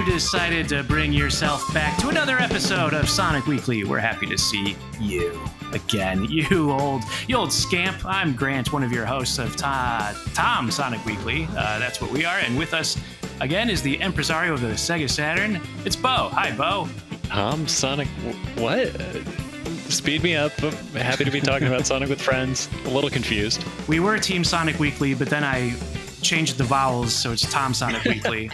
you decided to bring yourself back to another episode of Sonic Weekly. We're happy to see you again, you old scamp. I'm Grant, one of your hosts of Tom Sonic Weekly. That's what we are. And with us again is the impresario of the Sega Saturn. It's Bo. Hi, Bo. Tom Sonic, what? Speed me up. I'm happy to be talking about Sonic with friends. A little confused. We were Team Sonic Weekly, but then I changed the vowels, so it's Tom Sonic Weekly.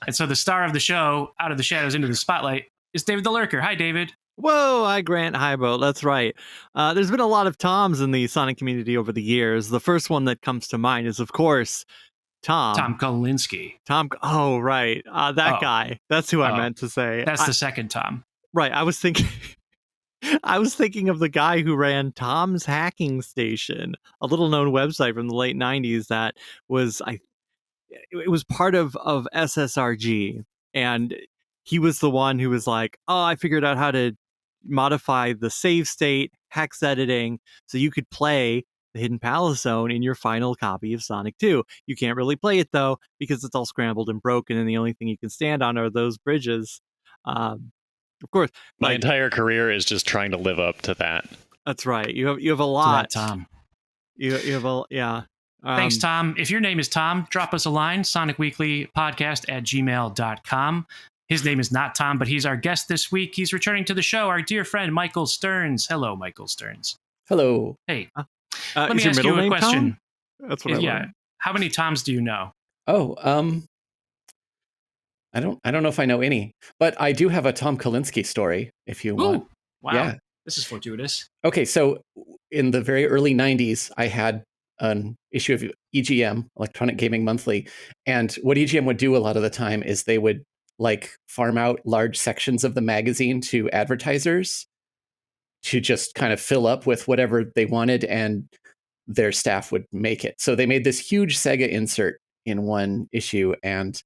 And so the star of the show, out of the shadows into the spotlight, is David the Lurker. Hi, David. Whoa, hi, Grant. Hi, Bo. That's right. There's been a lot of Toms in the Sonic community over the years. The first one that comes to mind is, of course, Tom Kalinske. Oh, right. That guy. That's who I meant to say. That's the second Tom. Right. I was thinking of the guy who ran Tom's Hacking Station, a little known website from the late 90s that was, it was part of SSRG. And he was the one who was like, oh, I figured out how to modify the save state, hex editing, so you could play the Hidden Palace Zone in your final copy of Sonic 2. You can't really play it, though, because it's all scrambled and broken, and the only thing you can stand on are those bridges. Of course, my entire career is just trying to live up to that. That's right. You have a lot, Tom. You have a yeah. Thanks, Tom. If your name is Tom, drop us a line. SonicWeeklyPodcast@gmail.com. His name is not Tom, but he's our guest this week. He's returning to the show. Our dear friend Michael Stearns. Hello, Michael Stearns. Hello. Hey, let me ask you a question. Tom? That's what I learned. How many Toms do you know? I don't know if I know any, but I do have a Tom Kalinske story if you want. Wow. Yeah. This is fortuitous. Okay, so in the very early 90s, I had an issue of EGM, Electronic Gaming Monthly, and what EGM would do a lot of the time is they would farm out large sections of the magazine to advertisers to just kind of fill up with whatever they wanted, and their staff would make it. So they made this huge Sega insert in one issue, and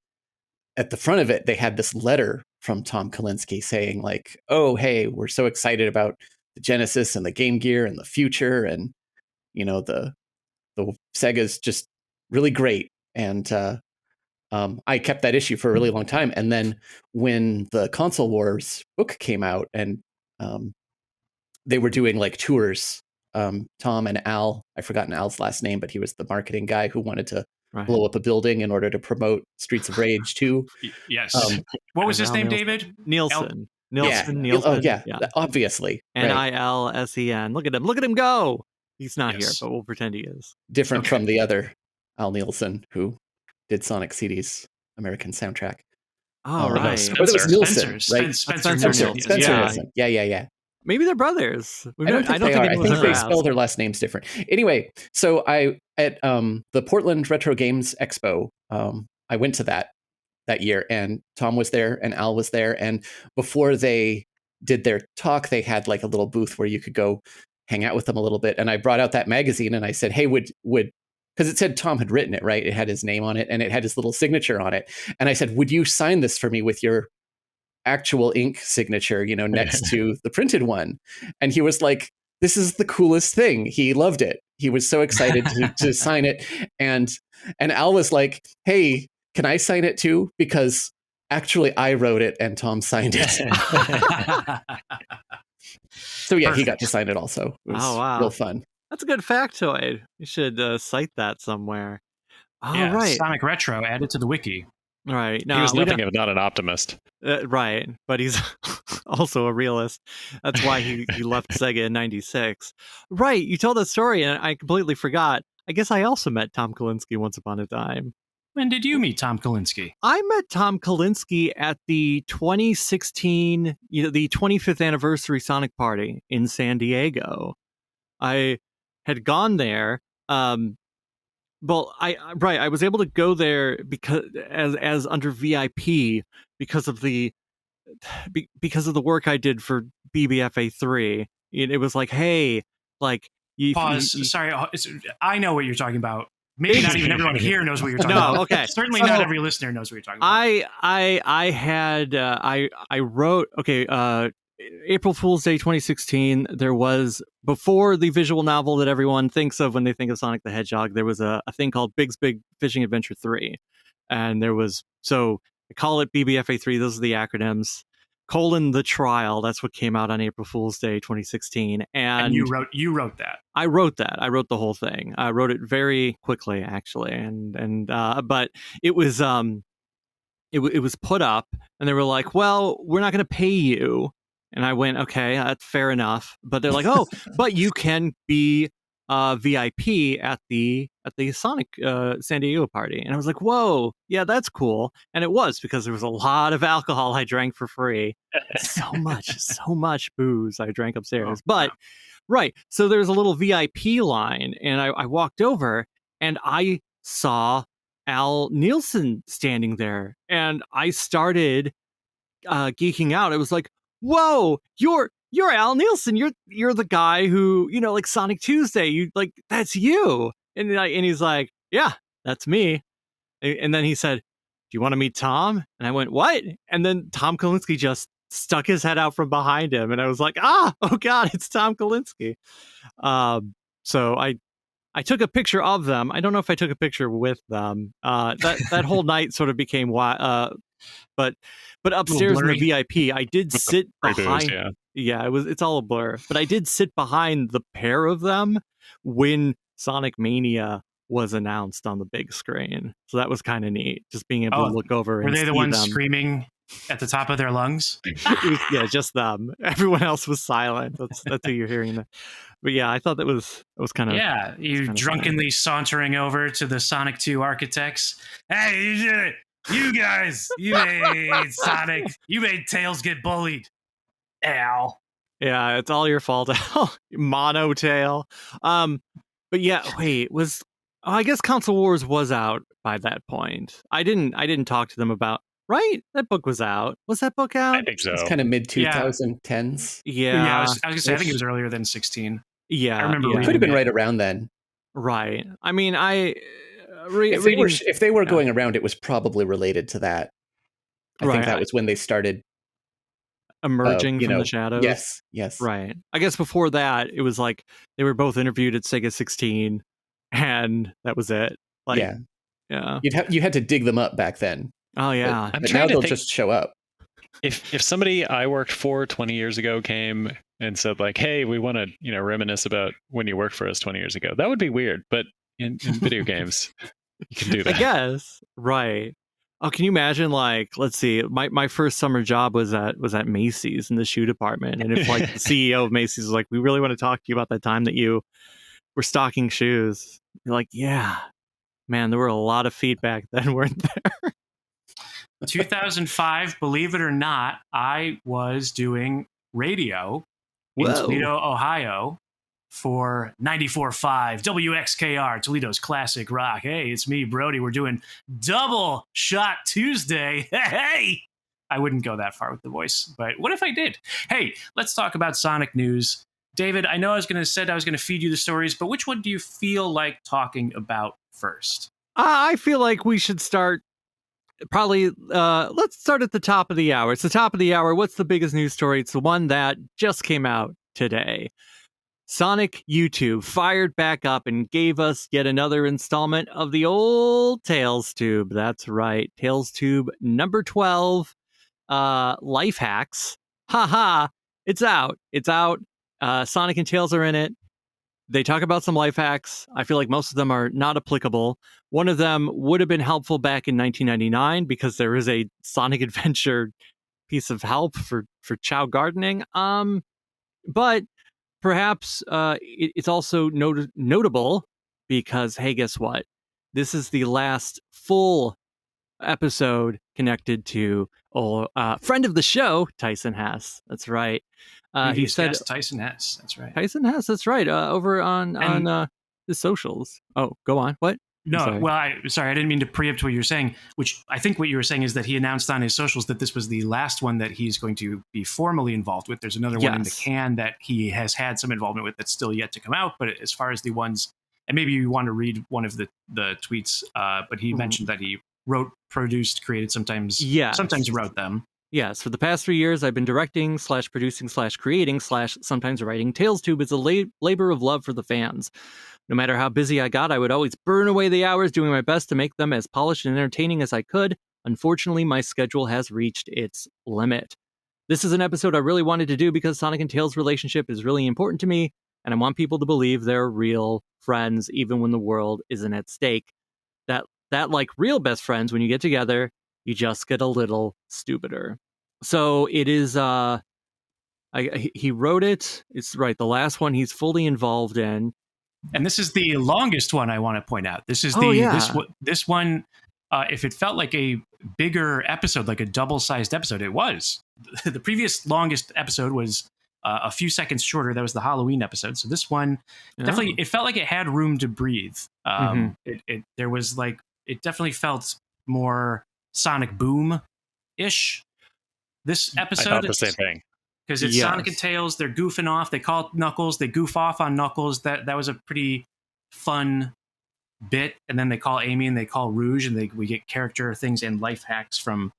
at the front of it, they had this letter from Tom Kalinske saying oh, hey, we're so excited about the Genesis and the Game Gear and the future. And, the Sega's just really great. And I kept that issue for a really long time. And then when the Console Wars book came out and they were doing tours, Tom and Al, I've forgotten Al's last name, but he was the marketing guy who wanted to blow up a building in order to promote Streets of Rage 2. Yes. What was his name, David? Nielsen. Nielsen. Oh, yeah. Obviously. Nilsen. Look at him go. He's not here, but we'll pretend he is. Different from the other Al Nielsen, who did Sonic CD's American soundtrack. Oh, right. No, Spencer. It was Nielsen, right? Spencer Nielsen. Yeah. Maybe they're brothers. I don't think they are. I think they spell their last names different. Anyway, so at the Portland Retro Games Expo, I went to that year, and Tom was there and Al was there. And before they did their talk, they had a little booth where you could go hang out with them a little bit. And I brought out that magazine and I said, hey, would because it said Tom had written it, right? It had his name on it and it had his little signature on it. And I said, would you sign this for me with your actual ink signature, next to the printed one? And he was like, this is the coolest thing. He loved it. He was so excited to sign it. And Al was like, hey, can I sign it too? Because actually I wrote it and Tom signed it. So yeah, he got to sign it also. It was real fun. That's a good factoid. You should cite that somewhere. Right. Sonic Retro added to the wiki. Right. No, he was nothing if not an optimist. Right. But he's also a realist. That's why he left Sega in 96. Right. You told that story and I completely forgot. I guess I also met Tom Kalinske once upon a time. When did you meet Tom Kalinske? I met Tom Kalinske at the 2016, the 25th anniversary Sonic Party in San Diego. I had gone there. Well, I was able to go there because as under VIP because of the work I did for BBFA3. It was like, hey, pause. Sorry, I know what you're talking about. Maybe not even everyone here knows what you're talking about. No, okay. Certainly not every listener knows what you're talking about. I wrote, April Fool's Day 2016, there was, before the visual novel that everyone thinks of when they think of Sonic the Hedgehog, there was a thing called Big's Big Fishing Adventure 3. And there was, so I call it BBFA3. Those are the acronyms. The trial. That's what came out on April Fool's Day 2016. And you wrote that. I wrote that. I wrote the whole thing. I wrote it very quickly, actually, but it was it was put up, and they were like, "Well, we're not going to pay you." And I went, "Okay, that's fair enough." But they're like, "Oh, but you can be VIP at the Sonic San Diego party." And I was like, "Whoa, yeah, that's cool." And it was, because there was a lot of alcohol I drank for free. so much booze I drank upstairs. But right, so there's a little VIP line, and I walked over, and I saw Al Nielsen standing there, and I started geeking out. I was like, "Whoa, you're Al Nielsen. You're the guy who, like Sonic Tuesday. You like that's you." And he's like, "Yeah, that's me." And then he said, "Do you want to meet Tom?" And I went, "What?" And then Tom Kalinske just stuck his head out from behind him, and I was like, "Oh God, it's Tom Kalinske." So I took a picture of them. I don't know if I took a picture with them. That whole night sort of became but upstairs in the VIP, I did sit behind. Yeah, it's all a blur. But I did sit behind the pair of them when Sonic Mania was announced on the big screen. So that was kind of neat, just being able to look over. Were they the ones screaming at the top of their lungs? Yeah, just them. Everyone else was silent. That's who you're hearing. But yeah, I thought that was kind of... Yeah, you drunkenly sauntering over to the Sonic 2 architects. "Hey, you did it! You guys! You made Sonic! You made Tails get bullied! Al!" Yeah, it's all your fault, Al. Mono Tail. But yeah, wait, I guess Console Wars was out by that point. I didn't talk to them about... Right? That book was out. Was that book out? I think so. It's kind of mid-2010s. Yeah. I was going to say, I think it was earlier than 16. Yeah. I remember It could have been right around then. Right. I mean, if they were going around, it was probably related to that. I think that was when they started emerging from the shadows. Yes. Right. I guess before that, it was like they were both interviewed at Sega 16, and that was it. Like, yeah. You had to dig them up back then. Oh yeah. But now they'll just show up. If somebody I worked for 20 years ago came and said like, "Hey, we want to reminisce about when you worked for us 20 years ago," that would be weird. But in video games, you can do that. I guess. Right. Oh, can you imagine? Like, let's see. My first summer job was at Macy's in the shoe department, and if like the CEO of Macy's was like, "We really want to talk to you about that time that you were stocking shoes," you're like, "Yeah, man, there were a lot of feedback then, weren't there?" 2005, believe it or not, I was doing radio in Whoa. Toledo, Ohio for 94.5 WXKR, Toledo's classic rock. Hey, it's me, Brody. We're doing Double Shot Tuesday. Hey! I wouldn't go that far with the voice, but what if I did? Hey, let's talk about Sonic news. David, I know I was going to feed you the stories, but which one do you feel like talking about first? I feel like we should start probably, let's start at the top of the hour. It's the top of the hour. What's the biggest news story? It's the one that just came out today. Sonic YouTube fired back up and gave us yet another installment of the old Tails Tube. That's right. Tails Tube number 12, Life Hacks. Haha, it's out. It's out. Sonic and Tails are in it. They talk about some life hacks. I feel like most of them are not applicable. One of them would have been helpful back in 1999 because there is a Sonic Adventure piece of help for Chow gardening. But perhaps it's also notable because, hey, guess what? This is the last full episode connected to friend of the show, Tyson Hess. That's right. He said Tyson Hess. That's right. Tyson Hess. That's right. Over on the socials. Oh, go on. What? No, well, I didn't mean to preempt what you were saying, which I think what you were saying is that he announced on his socials that this was the last one that he's going to be formally involved with. There's another one in the can that he has had some involvement with that's still yet to come out. But as far as the ones, and maybe you want to read one of the tweets, but he mentioned that he wrote, produced, created, sometimes wrote them. Yes, for the past 3 years, I've been directing / producing / creating / sometimes writing. Tails Tube is a labor of love for the fans. No matter how busy I got, I would always burn away the hours doing my best to make them as polished and entertaining as I could. Unfortunately, my schedule has reached its limit. This is an episode I really wanted to do because Sonic and Tails' relationship is really important to me, and I want people to believe they're real friends even when the world isn't at stake. That like real best friends, when you get together, you just get a little stupider. So it is he wrote it. It's right, the last one he's fully involved in. And this is the longest one I want to point out. This is this one. If it felt like a bigger episode, like a double-sized episode, it was. The previous longest episode was a few seconds shorter. That was the Halloween episode. So this one definitely, it felt like it had room to breathe. There was like, it definitely felt more Sonic Boom-ish. This episode, I thought the same thing. Because it's Sonic and Tails, they're goofing off. They call Knuckles, they goof off on Knuckles. That was a pretty fun bit. And then they call Amy and they call Rouge, and we get character things and life hacks from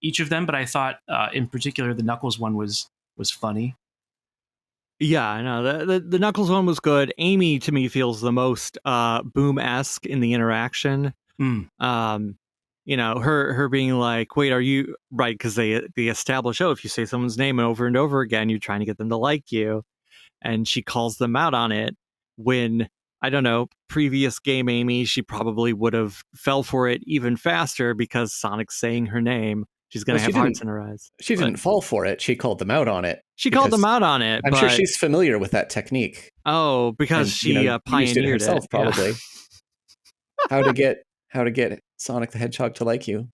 each of them. But I thought, in particular, the Knuckles one was funny. Yeah, I know. The Knuckles one was good. Amy, to me, feels the most Boom-esque in the interaction. You know, her being like, wait, are you right? Because they establish, if you say someone's name over and over again, you're trying to get them to like you. And she calls them out on it when, I don't know, previous game Amy, she probably would have fell for it even faster because Sonic's saying her name. She's going to have hearts in her eyes. She didn't fall for it. She called them out on it. She called them out on it. I'm sure she's familiar with that technique. Oh, because she pioneered it herself, probably. Yeah. How to get Sonic the Hedgehog to like you.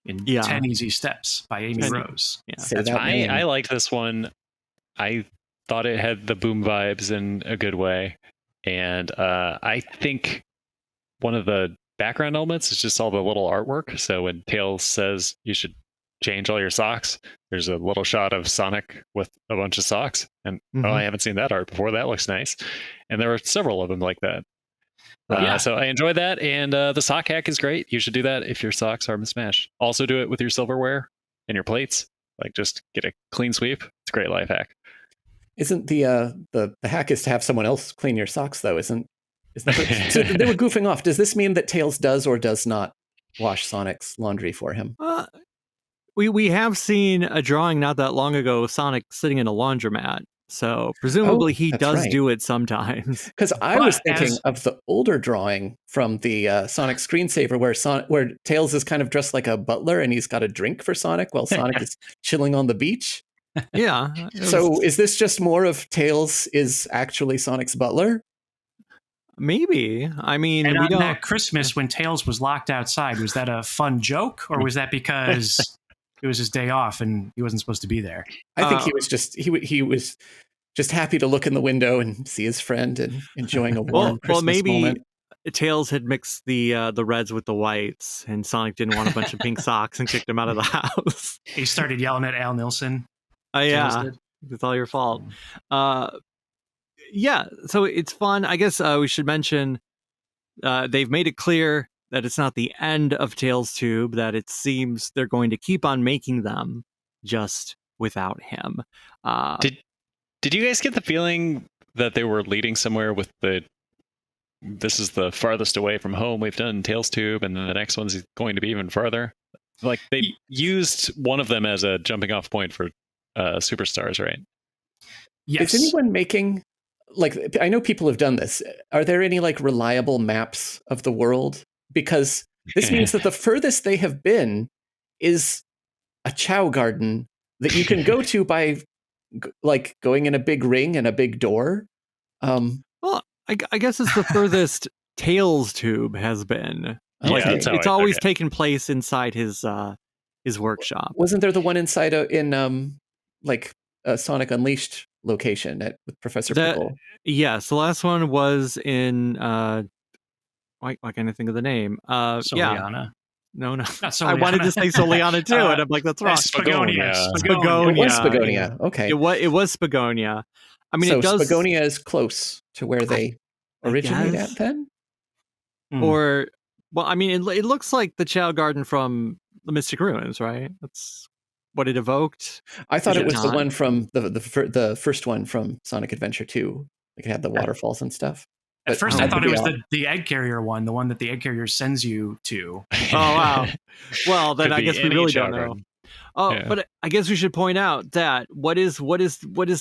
In 10 Easy Steps by Amy Rose. Yeah. I liked this one. I thought it had the Boom vibes in a good way. And I think one of the background elements is just all the little artwork. So when Tails says you should change all your socks, there's a little shot of Sonic with a bunch of socks. And I haven't seen that art before. That looks nice. And there are several of them like that. So I enjoyed that, and the sock hack is great. You should do that if your socks are mismatched. Also do it with your silverware and your plates. Like, just get a clean sweep. It's a great life hack. Isn't the hack is to have someone else clean your socks, though? Isn't that so they were goofing off? Does this mean that Tails does or does not wash Sonic's laundry for him? We have seen a drawing not that long ago of Sonic sitting in a laundromat. So presumably he does do it sometimes. Because I was thinking of the older drawing from the Sonic screensaver where Tails is kind of dressed like a butler and he's got a drink for Sonic while Sonic is chilling on the beach. Yeah. So is this just more of Tails is actually Sonic's butler? Maybe. I mean, and on that Christmas when Tails was locked outside, was that a fun joke, or was that because it was his day off and he wasn't supposed to be there? I think he was just happy to look in the window and see his friend and enjoying a warm Christmas moment. Tails had mixed the reds with the whites, and Sonic didn't want a bunch of pink socks and kicked him out of the house. He started yelling at Al Nilsson. Yeah, it's all your fault. Yeah, so it's fun. I guess we should mention they've made it clear that it's not the end of Tails Tube, that it seems they're going to keep on making them just without him. Did you guys get the feeling that they were leading somewhere with this is the farthest away from home we've done Tails Tube, and then the next one's going to be even farther? Like, they used one of them as a jumping off point for Superstars, right? Yes. Is anyone making, like, I know people have done this. Are there any like reliable maps of the world? Because this means that the furthest they have been is a Chow Garden that you can go to by like going in a big ring and a big door. Well, I guess it's the furthest Tails Tube has been. Like, it's always taken place inside his workshop. Wasn't there the one inside a Sonic Unleashed location with Professor Pickle? Yes, the last one was in why can't I think of the name? Soliana. Yeah. No. Not Soliana. I wanted to say Soliana too, and I'm like, that's wrong. Spagonia. It was Spagonia. Okay. It was Spagonia. I mean, so Spagonia is close to where they originate at then? Or, well, I mean, it looks like the Chow Garden from the Mystic Ruins, right? That's what it evoked. I thought it was the one from the first one from Sonic Adventure 2. Like, it had the waterfalls and stuff. At first, I I thought could it be was off. the egg carrier one, the one that the egg carrier sends you to. Oh wow. Well, then Could I be guess we any really don't children. know. Oh, Yeah. but I guess we should point out that what does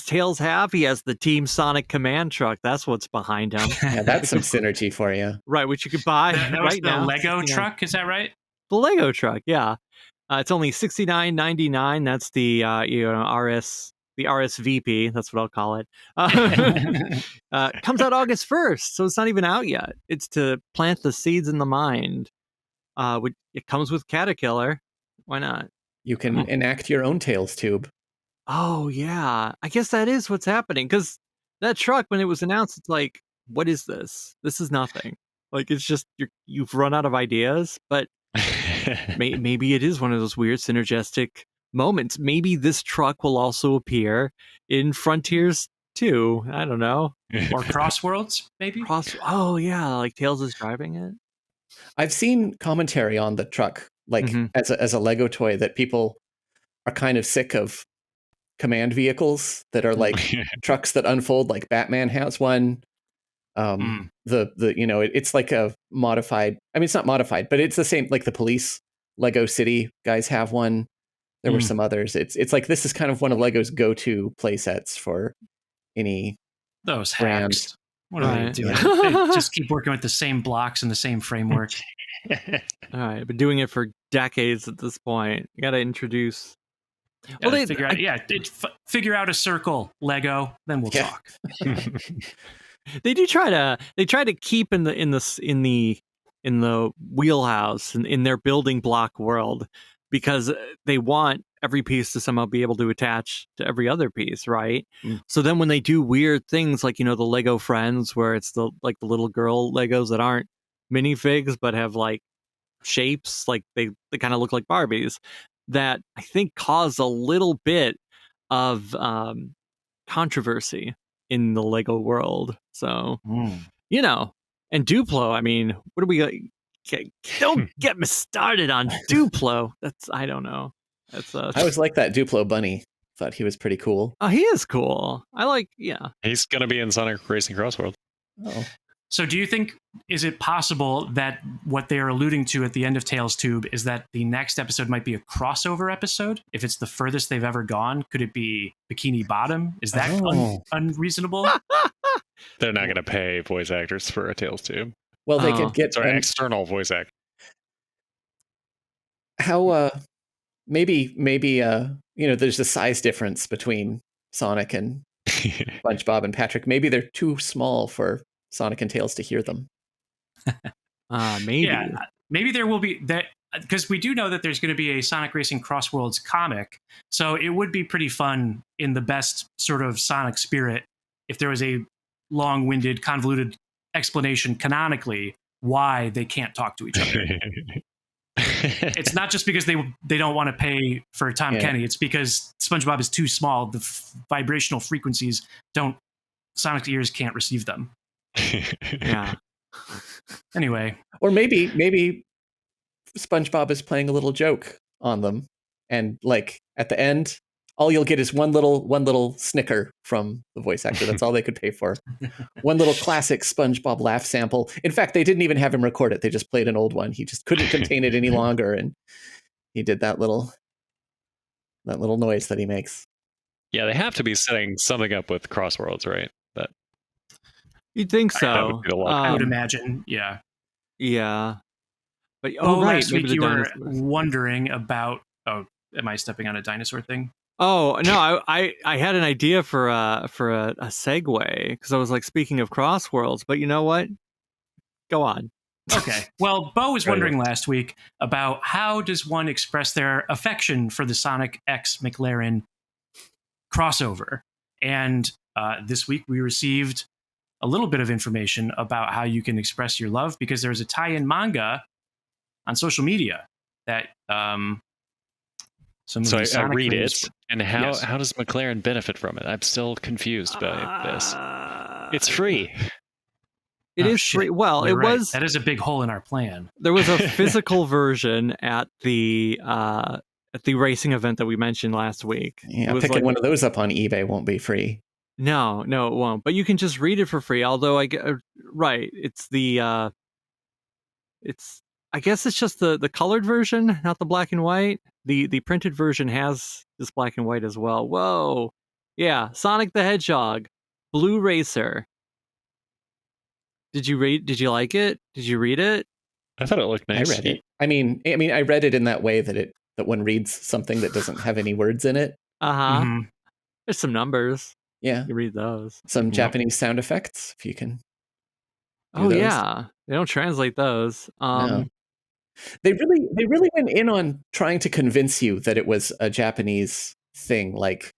Tails have? He has the Team Sonic command truck. That's what's behind him. Yeah, that's some synergy for you. Right, which you could buy That was right the now. Lego 69 truck, is that right? The Lego truck, yeah. It's only $69.99. That's the the RSVP. That's what I'll call it. Comes out August 1st, so it's not even out yet. It's to plant the seeds in the mind. It comes with Caterkiller. Why not? You can enact your own Tails tube. Oh yeah, I guess that is what's happening. Because that truck, when it was announced, it's like, what is this? This is nothing. Like it's just you've run out of ideas, but maybe it is one of those weird synergistic moments. Maybe this truck will also appear in Frontiers 2. I don't know. Or Crossworlds, maybe? Oh yeah, like Tails is driving it. I've seen commentary on the truck, like Mhm. as a Lego toy, that people are kind of sick of command vehicles that are like trucks that unfold. Like Batman has one. It's like a modified. I mean, it's not modified, but it's the same. Like the police Lego City guys have one. There were some others. It's like this is kind of one of Lego's go-to play sets for any Those brand. hacks. What are they Right. doing? They just keep working with the same blocks and the same framework. All right, been doing it for decades at this point. You got to introduce. Gotta figure out a circle, Lego. Then we'll talk. They do try to keep in the wheelhouse in their building block world, because they want every piece to somehow be able to attach to every other piece, right? So then when they do weird things like, the Lego Friends, where it's the little girl Legos that aren't minifigs but have like shapes, like they kind of look like Barbies, that I think caused a little bit of controversy in the Lego world. So, and Duplo, I mean, what do we don't get me started on Duplo. I don't know. I always like that Duplo bunny. Thought he was pretty cool. Oh, he is cool. He's going to be in Sonic Racing Crossworld. Oh. So do you think, is it possible that what they're alluding to at the end of Tails Tube is that the next episode might be a crossover episode? If it's the furthest they've ever gone, could it be Bikini Bottom? Is that unreasonable? They're not going to pay voice actors for a Tails Tube. Well, they could get external voice actors. How maybe there's a size difference between Sonic and SpongeBob and Patrick. Maybe they're too small for Sonic and Tails to hear them. Maybe. Yeah, maybe there will be that, because we do know that there's going to be a Sonic Racing Crossworlds comic. So it would be pretty fun in the best sort of Sonic spirit if there was a long-winded, convoluted explanation canonically why they can't talk to each other. It's not just because they don't want to pay for Tom Kenny. It's because SpongeBob is too small. The vibrational frequencies Sonic's ears can't receive them. Yeah. Anyway. Or maybe SpongeBob is playing a little joke on them, and like at the end, all you'll get is one little snicker from the voice actor. That's all they could pay for. One little classic SpongeBob laugh sample. In fact, they didn't even have him record it. They just played an old one. He just couldn't contain it any longer, and he did that little noise that he makes. Yeah, they have to be setting something up with Crossworlds, right? You'd think so. I would imagine, yeah. Yeah. But right. Last week you were wondering about. Oh, am I stepping on a dinosaur thing? Oh no, I had an idea for a segue, because I was like, speaking of Crossworlds, but you know what? Go on. Okay. Well, Bo was wondering last week about how does one express their affection for the Sonic X McLaren crossover, and this week we received a little bit of information about how you can express your love, because there's a tie-in manga on social media that So I read it, and how does McLaren benefit from it? I'm still confused by this. It's free. It is free. Well, You're right. That is a big hole in our plan. There was a physical version at the racing event that we mentioned last week. Yeah, picking one of those up on eBay won't be free. No, it won't. But you can just read it for free. Although right, it's the it's I guess it's just the colored version, not the black and white. The printed version has this black and white as well. Whoa, yeah, Sonic the Hedgehog, Blue Racer. Did you like it? Did you read it? I thought it looked nice. I read it. I mean, I read it in that way that one reads something that doesn't have any words in it. Mm-hmm. There's some numbers. Yeah, you read those. Some Japanese sound effects, if you can. Oh those. Yeah, they don't translate those. No. They really went in on trying to convince you that it was a Japanese thing. Like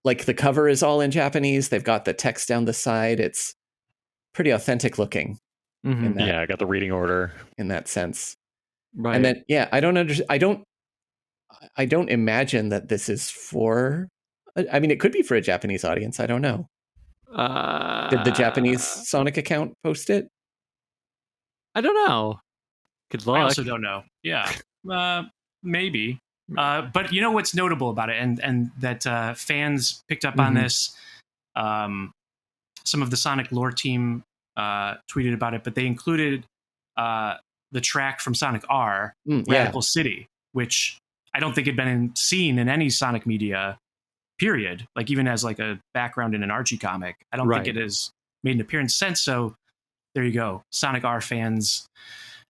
the cover is all in Japanese. They've got the text down the side. It's pretty authentic looking. Mm-hmm. I got the reading order in that sense. Right. And then I don't understand. I don't imagine that this is for. I mean, it could be for a Japanese audience. I don't know. Did the Japanese Sonic account post it? I don't know. Good luck. I also don't know. Yeah, maybe. But you know what's notable about it, and that fans picked up on this. Some of the Sonic lore team tweeted about it, but they included the track from Sonic R, Radical City, which I don't think had been seen in any Sonic media, period. Like even as like a background in an Archie comic, I don't think it has made an appearance since. So there you go, Sonic R fans.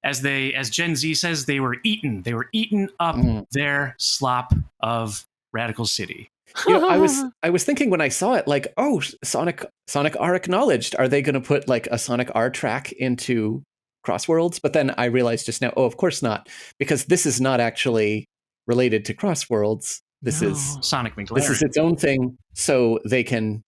As Gen Z says, they were eaten up their slop of Radical City. You know, I was thinking when I saw it, like, oh, Sonic R acknowledged. Are they going to put like a Sonic R track into Crossworlds? But then I realized just now, oh, of course not, because this is not actually related to Crossworlds. This is Sonic McLaren. This is its own thing, so they can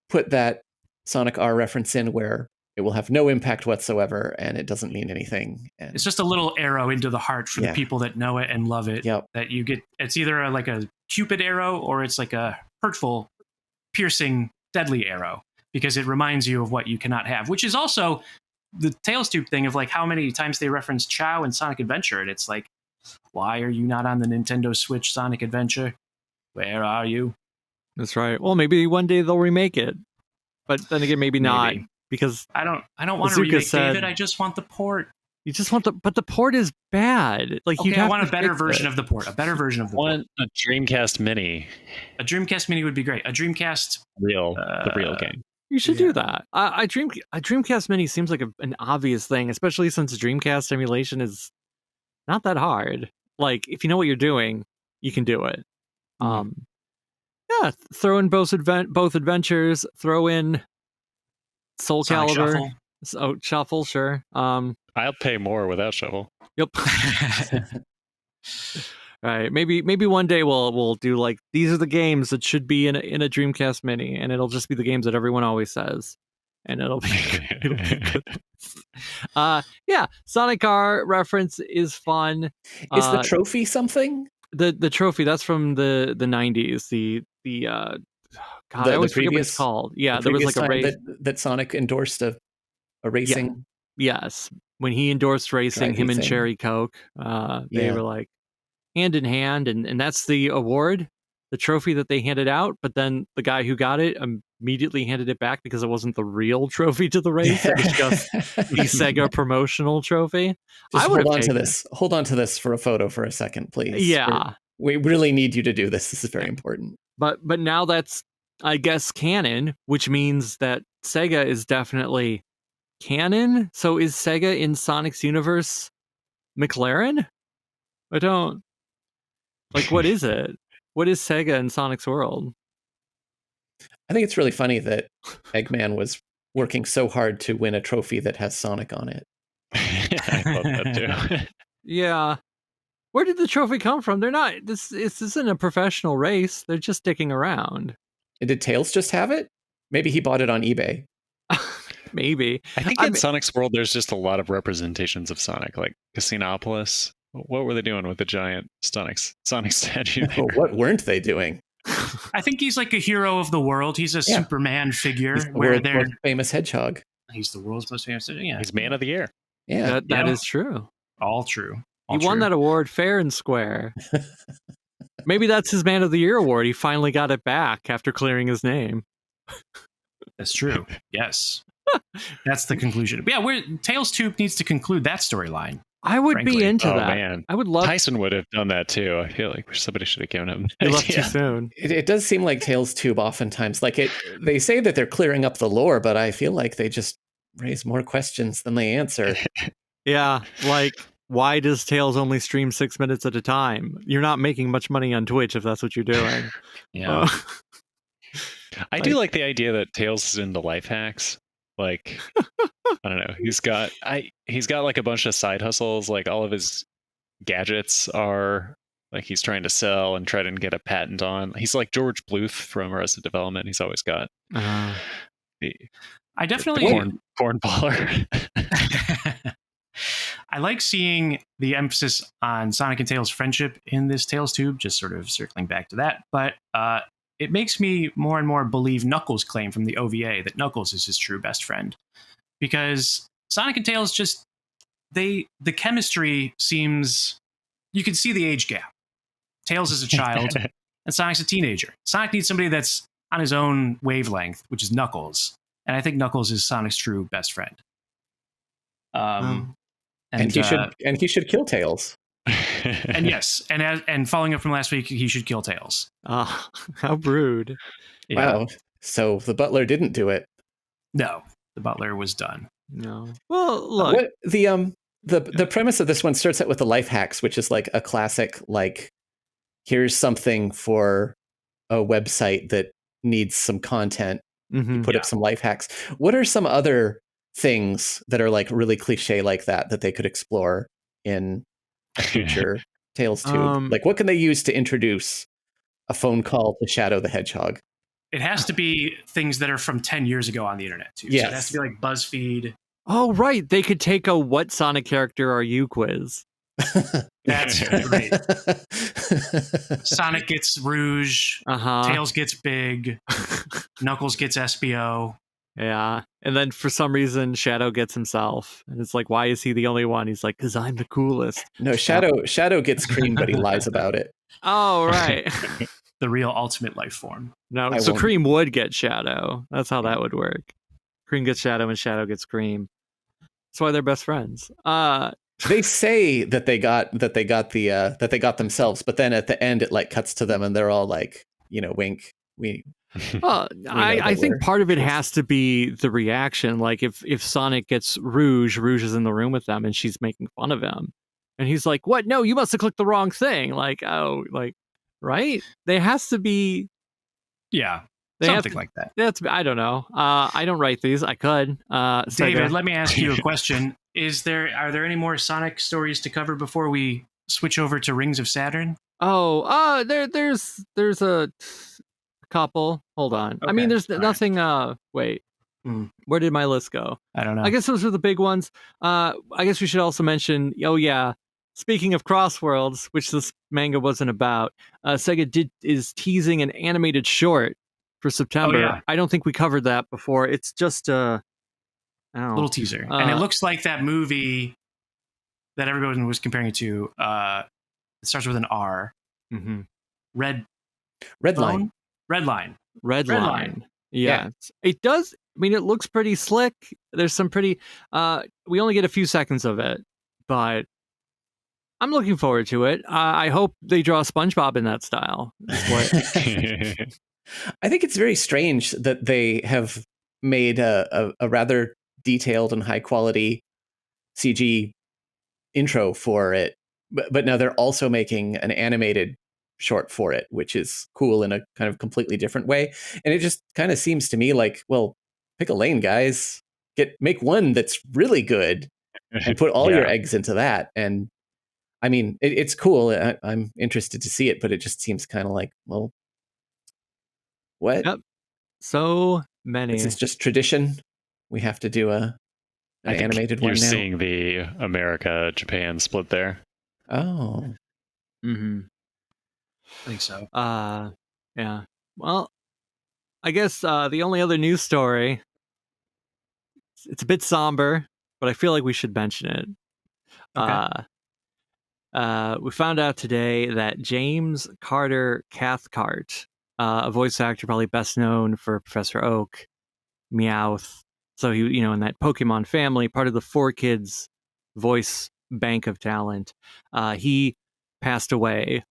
put that Sonic R reference in where it will have no impact whatsoever, and it doesn't mean anything. And it's just a little arrow into the heart for the people that know it and love it. That you get. It's either like a Cupid arrow or it's like a hurtful, piercing, deadly arrow, because it reminds you of what you cannot have, which is also the Tails Tube thing of like how many times they reference Chow and Sonic Adventure, and it's like, why are you not on the Nintendo Switch Sonic Adventure? Where are you? That's right. Well, maybe one day they'll remake it, but then again, maybe not. Because I don't want to remake David. I just want the port. You just want but the port is bad. Like I want a better version of the port. A better version of the port. A Dreamcast Mini. A Dreamcast Mini would be great. A Dreamcast the real game. You should do that. A Dreamcast Mini seems like an obvious thing, especially since Dreamcast emulation is not that hard. Like if you know what you're doing, you can do it. Throw in both adventures. Throw in Soul Calibur. Shuffle, sure. I'll pay more without Shuffle. Yep. Right. Maybe one day we'll do like these are the games that should be in a Dreamcast Mini, and it'll just be the games that everyone always says, and it'll be good. Sonic R reference is fun. Is the trophy something? The trophy that's from the 90s. I always forget what it's called. Yeah, there was like a race that Sonic endorsed a racing. Yes, when he endorsed racing, him and Cherry Coke, they were like hand in hand, and that's the award, the trophy that they handed out. But then the guy who got it immediately handed it back because it wasn't the real trophy to the race. It was just the Sega promotional trophy. Hold on to this for a photo for a second, please. Yeah, we really need you to do this. This is very important. But now that's, I guess, canon, which means that Sega is definitely canon. So is Sega in Sonic's universe McLaren? I don't... Like, what is it? What is Sega in Sonic's world? I think it's really funny that Eggman was working so hard to win a trophy that has Sonic on it. I thought that too. Yeah. Where did the trophy come from? They're not... This isn't a professional race. They're just sticking around. Did Tails just have it? Maybe he bought it on eBay. Maybe. I think in Sonic's world, there's just a lot of representations of Sonic, like Casinopolis. What were they doing with the giant Sonic statue? What weren't they doing? I think he's like a hero of the world. He's a Superman figure. He's the world's most famous hedgehog. He's the world's most famous. Yeah, he's man of the year. Yeah, that is true. All true. He won that award fair and square. Maybe that's his Man of the Year award. He finally got it back after clearing his name. That's true. Yes. That's the conclusion. But yeah, Tails Tube needs to conclude that storyline. I would Frankly. be into that. Man. I would love. Tyson would have done that too. I feel like somebody should have given him. He left too soon. It does seem like Tails Tube oftentimes. Like they say that they're clearing up the lore, but I feel like they just raise more questions than they answer. Yeah, like why does Tails only stream 6 minutes at a time? You're not making much money on Twitch if that's what you're doing. Yeah. I do like the idea that Tails is into life hacks. Like, I don't know. He's got like a bunch of side hustles. Like all of his gadgets are like he's trying to sell and try to get a patent on. He's like George Bluth from Arrested Development. He's always got I the definitely corn baller. I like seeing the emphasis on Sonic and Tails' friendship in this Tails Tube, just sort of circling back to that. But it makes me more and more believe Knuckles' claim from the OVA that Knuckles is his true best friend. Because Sonic and Tails just, the chemistry seems, you can see the age gap. Tails is a child and Sonic's a teenager. Sonic needs somebody that's on his own wavelength, which is Knuckles. And I think Knuckles is Sonic's true best friend. And he should kill Tails. And yes, and following up from last week, he should kill Tails. Oh, how rude. Yeah. Wow. So the butler didn't do it. No, the butler was done. No. Well, look. The premise of this one starts out with the life hacks, which is like a classic, like, here's something for a website that needs some content. Put up some life hacks. What are some other things that are like really cliche like that they could explore in a future Tails Tube? Like, what can they use to introduce a phone call to Shadow the Hedgehog? It has to be things that are from 10 years ago on the internet, too. Yes. So it has to be like BuzzFeed. Oh, right. They could take a what Sonic character are you quiz. That's great. Sonic gets Rouge. Tails gets Big. Knuckles gets SBO. Yeah. And then for some reason, Shadow gets himself. And it's like, why is he the only one? He's like, because I'm the coolest. No, Shadow gets Cream, but he lies about it. Oh, right. The real ultimate life form. No, so Cream would get Shadow. That's how that would work. Cream gets Shadow and Shadow gets Cream. That's why they're best friends. They say that they got themselves, but then at the end it like cuts to them and they're all like, wink. I think part of it has to be the reaction. Like if Sonic gets Rouge is in the room with them and she's making fun of him. And he's like, what? No, you must have clicked the wrong thing. Like, oh, like, right? There has to be. Yeah. Something like that. I don't know. I don't write these. I could. David, let me ask you a question. Are there any more Sonic stories to cover before we switch over to Rings of Saturn? Oh, there's a couple. Hold on. Okay. I mean, there's nothing. Wait. Where did my list go? I don't know. I guess those are the big ones. I guess we should also mention. Oh yeah. Speaking of Crossworlds, which this manga wasn't about, Sega is teasing an animated short for September. Oh, yeah. I don't think we covered that before. It's just a little teaser, and it looks like that movie that everyone was comparing it to. It starts with an R. Mm-hmm. Red Line. Red Line. Yeah, it does. I mean, it looks pretty slick. There's some pretty. We only get a few seconds of it, but I'm looking forward to it. I hope they draw SpongeBob in that style. I think it's very strange that they have made a rather detailed and high quality CG intro for it, but now they're also making an animated short for it, which is cool in a kind of completely different way. And it just kind of seems to me like, well, pick a lane, guys. Make one that's really good and put all your eggs into that. And I mean, it's cool. I'm interested to see it, but it just seems kind of like, well, what? Yep. So many. This is just tradition. We have to do an animated one now. You're seeing the America-Japan split there. Oh. Mm-hmm. I think so. Yeah. Well, I guess the only other news story, it's a bit somber, but I feel like we should mention it. Okay. we found out today that James Carter Cathcart, a voice actor probably best known for Professor Oak, Meowth. So he, in that Pokemon family, part of the 4Kids voice bank of talent. He passed away,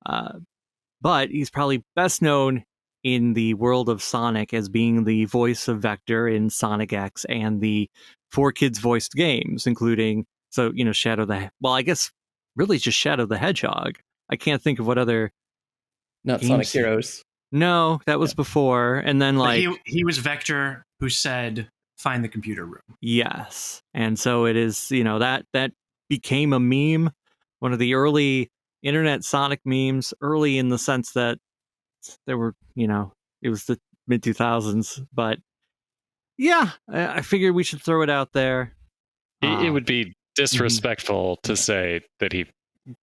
but he's probably best known in the world of Sonic as being the voice of Vector in Sonic X and the 4Kids voiced games, including Shadow I guess really just Shadow the Hedgehog. I can't think of what other Not games. Sonic Heroes. No, that was before, and then But he was Vector who said, "Find the computer room." Yes, and so it is. That became a meme, one of the early internet Sonic memes. Early in the sense that there were, it was the mid 2000s, but yeah, I figured we should throw it out there. It would be disrespectful to say that he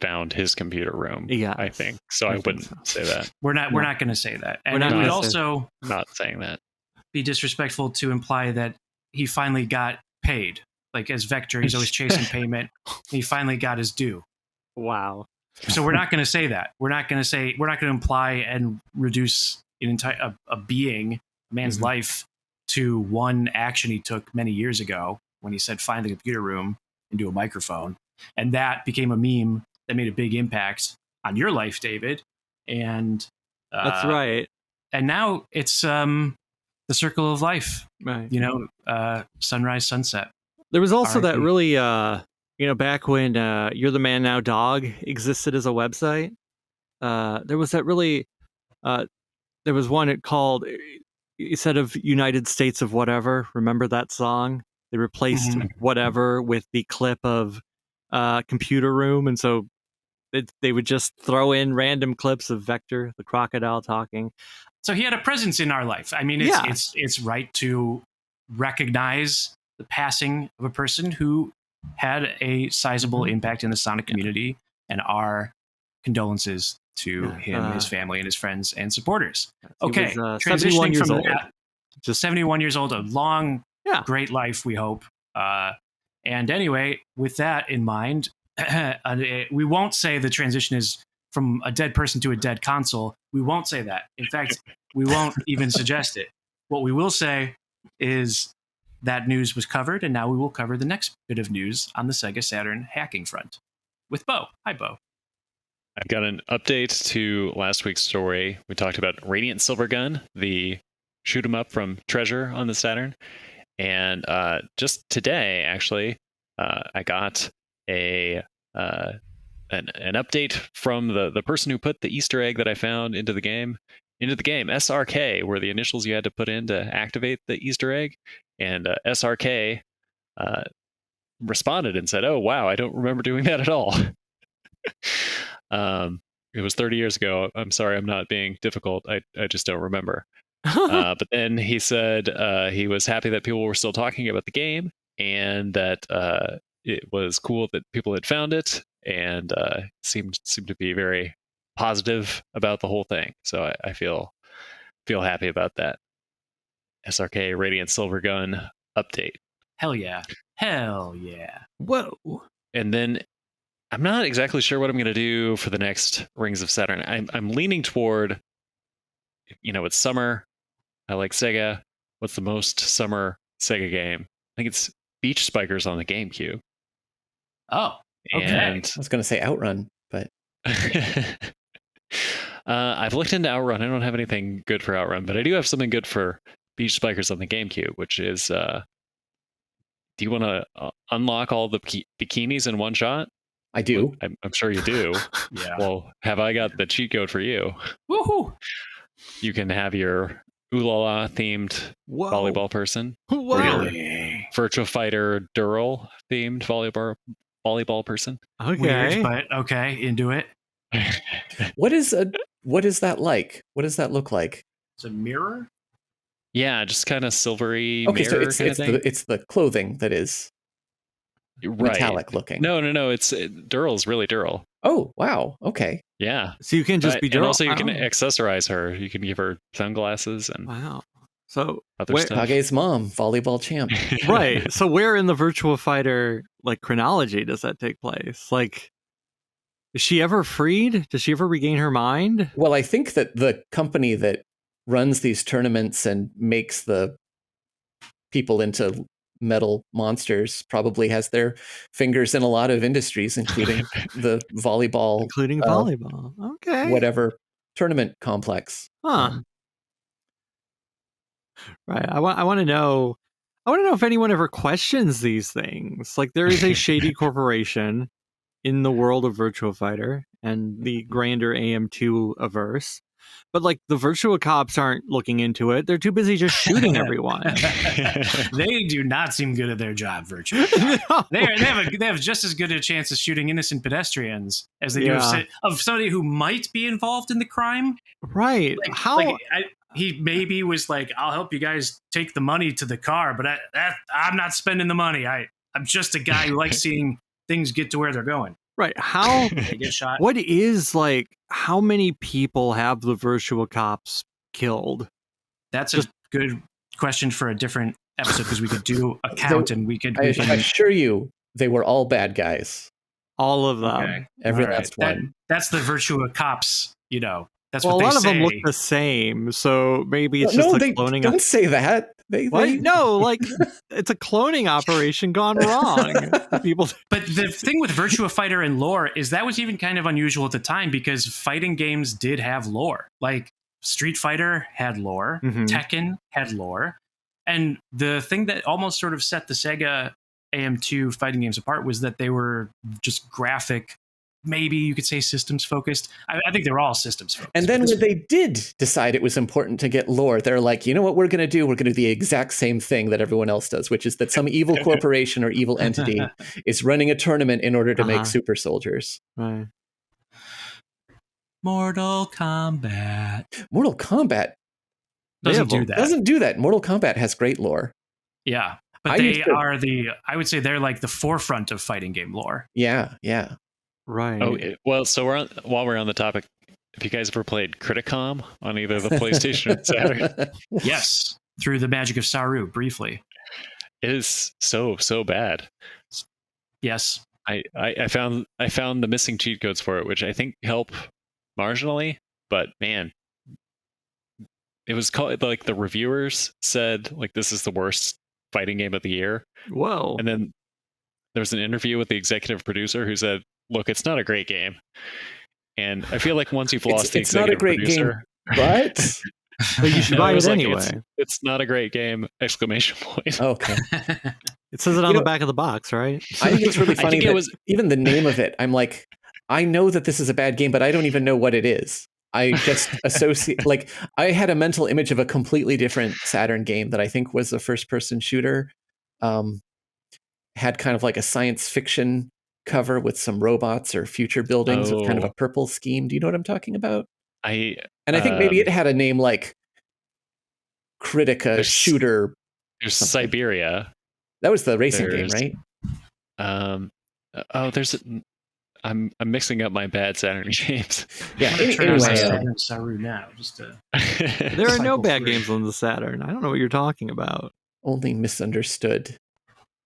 found his computer room. Yes, I think so. I wouldn't say that. We're not going to say that, and it would also not saying that. Be disrespectful to imply that he finally got paid. Like as Vector, he's always chasing payment. He finally got his due. Wow. So we're not going to say that. We're not going to imply and reduce an entire a man's life to one action he took many years ago when he said find the computer room into a microphone, and that became a meme that made a big impact on your life, David. And that's right. And now it's the circle of life, right? Sunrise, sunset. There was also that really, back when You're the Man Now Dog existed as a website. There was that really, there was one called, instead of United States of Whatever, remember that song? They replaced whatever with the clip of Computer Room. And so they would just throw in random clips of Vector, the crocodile, talking. So he had a presence in our life. I mean, it's right to recognize the passing of a person who had a sizable impact in the Sonic community, and our condolences to him, his family, and his friends and supporters. Okay, transitioning from that, just 71 years old, a long, great life, we hope. And anyway, with that in mind, we won't say the transition is from a dead person to a dead console. We won't say that. In fact, we won't even suggest it. What we will say is that news was covered, and now we will cover the next bit of news on the Sega Saturn hacking front with Bo. Hi, Bo. I've got an update to last week's story. We talked about Radiant Silvergun, the shoot 'em up from Treasure on the Saturn. And just today, actually, I got an update from the person who put the Easter egg that I found into the game. SRK were the initials you had to put in to activate the Easter egg. And SRK responded and said, "Oh, wow, I don't remember doing that at all." It was 30 years ago. I'm sorry, I'm not being difficult. I just don't remember. But then he said he was happy that people were still talking about the game, and that it was cool that people had found it, and seemed to be very positive about the whole thing. So I feel happy about that. SRK Radiant Silvergun update. Hell yeah. Whoa. And then I'm not exactly sure what I'm going to do for the next Rings of Saturn. I'm leaning toward, it's summer. I like Sega. What's the most summer Sega game? I think it's Beach Spikers on the GameCube. Oh, okay. And I was going to say Outrun, but I've looked into Outrun. I don't have anything good for Outrun, but I do have something good for Beach Spikers on the GameCube, which is, do you want to unlock all the bikinis in one shot? I do. I'm sure you do. Yeah. Well, have I got the cheat code for you? Woohoo! You can have your Ooh-La-La themed volleyball person. Whoa. Really? Virtua Fighter Dural themed volleyball person. Okay. Weird, but okay, into it. What is that like? What does that look like? It's a mirror? Yeah, just kind of silvery Okay, so mirror kind of thing. it's the clothing that is metallic looking. No, it's Dural's really Dural. Oh, wow. Okay. Yeah. So you can just be Dural. And also you can accessorize her. You can give her sunglasses and So other stuff. Kage's mom, volleyball champ. Right. So where in the Virtua Fighter chronology does that take place? Is she ever freed? Does she ever regain her mind? Well, I think that the company that runs these tournaments and makes the people into metal monsters probably has their fingers in a lot of industries, including the volleyball, Including volleyball. Okay. whatever tournament complex. Huh. Right. I want to know. I want to know if anyone ever questions these things. Like, there is a shady corporation in the world of Virtua Fighter and the grander AM2 averse, but like the Virtua cops aren't looking into it. They're too busy just shooting everyone. They do not seem good at their job, Virtua. No. They have just as good a chance of shooting innocent pedestrians as they do of somebody who might be involved in the crime. Right. Like, How? He maybe was like, "I'll help you guys take the money to the car, but I'm not spending the money. I'm just a guy who likes seeing things get to where they're going." Right. How? They get shot. What is like? How many people have the Virtua cops killed? That's a good question for a different episode, because we could do a count and we can. I assure you, they were all bad guys. All of them. Okay. Every All right. last one. That's the Virtua cops. That's Well, what a they lot say. of them look the same, so maybe it's No, just they cloning. don't say that. What? No, like it's a cloning operation gone wrong. People. But the thing with Virtua Fighter and lore is that was even kind of unusual at the time, because fighting games did have lore. Like Street Fighter had lore, Tekken had lore, and the thing that almost sort of set the Sega AM2 fighting games apart was that they were just graphic. Maybe you could say systems focused. I think they're all systems focused. And then when they did decide it was important to get lore, they're like, you know what we're going to do? We're going to do the exact same thing that everyone else does, which is that some evil corporation or evil entity is running a tournament in order to make super soldiers. Right. Mortal Kombat. Mortal Kombat Doesn't do that. Doesn't do that. Mortal Kombat has great lore. Yeah. But I would say they're like the forefront of fighting game lore. Yeah. Right. Oh, well, so while we're on the topic, have you guys ever played Criticom on either the PlayStation or Saturn? Yes, through the magic of Saru, briefly. It is so bad. Yes, I found the missing cheat codes for it, which I think help marginally, but man, it was called, like, the reviewers said, like, this is the worst fighting game of the year. Whoa. And then there was an interview with the executive producer who said, look, it's not a great game. And I feel like once you've lost the executive producer, but you should buy it anyway. It's not a great game! Exclamation point. Okay. It says it on the back of the box, right? I think it's really funny. It was even the name of it. I'm like, I know that this is a bad game, but I don't even know what it is. I just associate, like, I had a mental image of a completely different Saturn game that I think was a first-person shooter. Had kind of like a science fiction cover with some robots or future buildings with kind of a purple scheme. Do you know what I'm talking about? I think maybe it had a name like Critica Shooter. There's something. Siberia. That was the racing game, right? I'm mixing up my bad Saturn games. Yeah. Anyway, Saru now. There are no bad games on the Saturn. I don't know what you're talking about. Only misunderstood.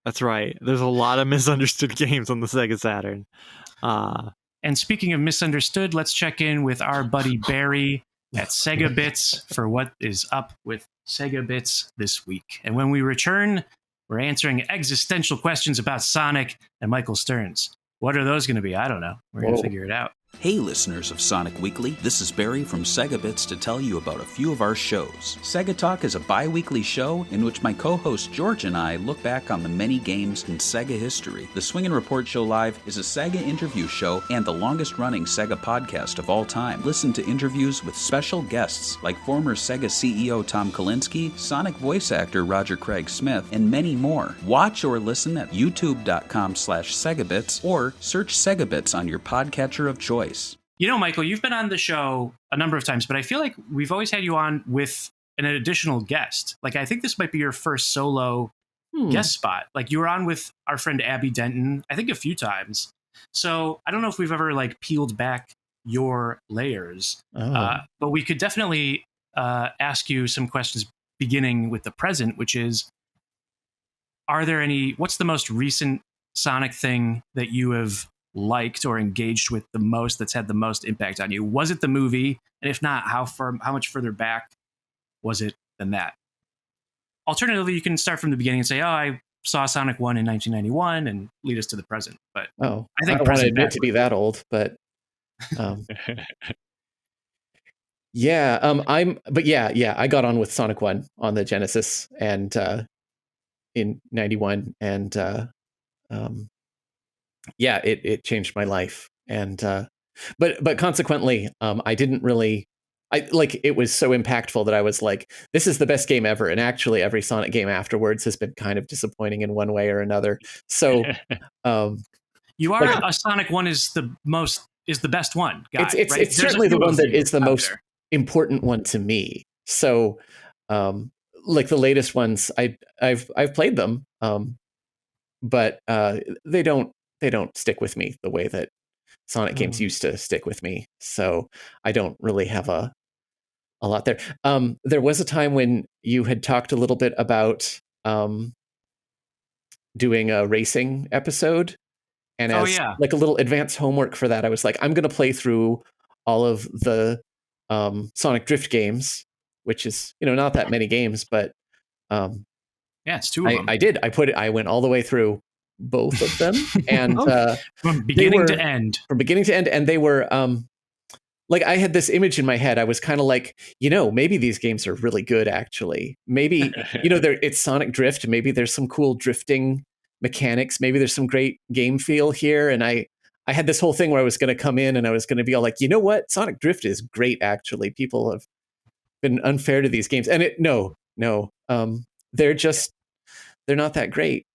That's right. There's a lot of misunderstood games on the Sega Saturn. And speaking of misunderstood, let's check in with our buddy Barry at Sega Bits for what is up with Sega Bits this week. And when we return, we're answering existential questions about Sonic and Michael Stearns. What are those going to be? I don't know. We're going to figure it out. Hey listeners of Sonic Weekly, this is Barry from Sega Bits to tell you about a few of our shows. Sega Talk is a bi-weekly show in which my co-host George and I look back on the many games in Sega history. The Swing and Report Show Live is a Sega interview show and the longest-running Sega podcast of all time. Listen to interviews with special guests like former Sega CEO Tom Kalinske, Sonic voice actor Roger Craig Smith, and many more. Watch or listen at youtube.com/SegaBits or search Sega Bits on your podcatcher of choice. You know, Michael, you've been on the show a number of times, but I feel like we've always had you on with an additional guest. Like, I think this might be your first solo guest spot. Like, you were on with our friend Abby Denton, I think a few times. So I don't know if we've ever, like, peeled back your layers, but we could definitely ask you some questions beginning with the present, which is, what's the most recent Sonic thing that you have liked or engaged with the most, that's had the most impact on you? Was it the movie? And if not, how much further back was it than that? Alternatively, you can start from the beginning and say, I saw Sonic 1 in 1991 and lead us to the present. But I don't want to admit to be that old, but I got on with Sonic 1 on the Genesis and in 91, and it changed my life. And but consequently, I didn't really, it was so impactful that I was like, this is the best game ever. And actually every Sonic game afterwards has been kind of disappointing in one way or another. So you are a Sonic 1 is the best one guy, it's right? certainly the one that is the most important one to me. So like the latest ones, I've played them, but they don't stick with me the way that Sonic games used to stick with me. So I don't really have a lot there. There was a time when you had talked a little bit about doing a racing episode, and as like a little advanced homework for that, I was like, I'm going to play through all of the Sonic Drift games, which is not that many games, but it's two of them. I did. I went all the way through both of them, and from beginning to end, and they were like, I had this image in my head. I was kind of like, maybe these games are really good, actually. Maybe it's Sonic Drift. Maybe there's some cool drifting mechanics. Maybe there's some great game feel here. And I had this whole thing where I was going to come in and I was going to be all like, what? Sonic Drift is great, actually. People have been unfair to these games. And they're not that great.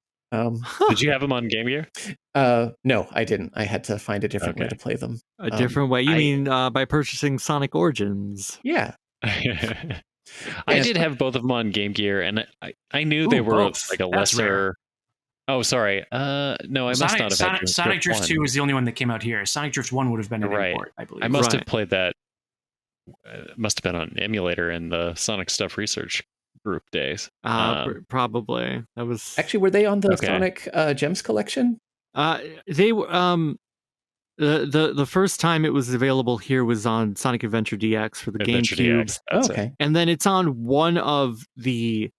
Did you have them on Game Gear? No, I didn't. I had to find a different way to play them. A different way? You mean by purchasing Sonic Origins? Yeah. I did have both of them on Game Gear, and I knew they were both. Like a lesser. Oh, sorry. No, I must not have had Sonic Drift 2 was the only one that came out here. Sonic Drift 1 would have been an import, I believe. I must have played that. Must have been on emulator in the Sonic Stuff Research Group days. Probably. That was actually, were they on the Sonic Gems collection? They were. The first time it was available here was on Sonic Adventure DX for the GameCube. Okay. And then it's on one of the,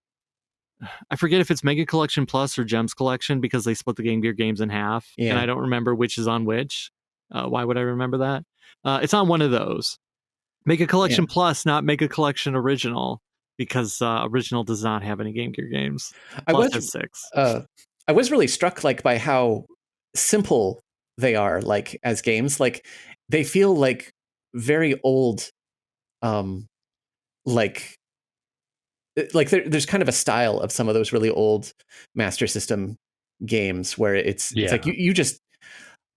I forget if it's Mega Collection Plus or Gems Collection, because they split the Game Gear games in half. Yeah. And I don't remember which is on which. Why would I remember that? It's on one of those. Mega Collection Plus, not Mega Collection Original, because Original does not have any Game Gear games. Plus has 6. I was really struck by how simple they are, as games. They feel like very old, there's kind of a style of some of those really old Master System games where it's like you just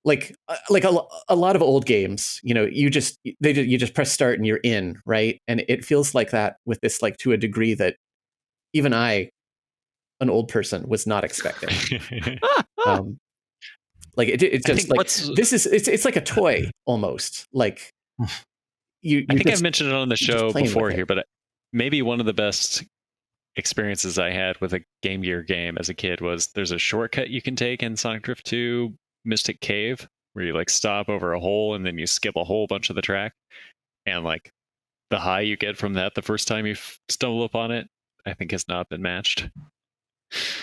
a lot of old games, you just press start and you're in, right? And it feels like that with this, to a degree that even I, an old person, was not expecting. It's just it's like a toy almost. I think I've mentioned it on the show before here, but maybe one of the best experiences I had with a Game Gear game as a kid was there's a shortcut you can take in Sonic Drift 2 Mystic Cave where you stop over a hole and then you skip a whole bunch of the track, and the high you get from that the first time you stumble upon it, I think has not been matched.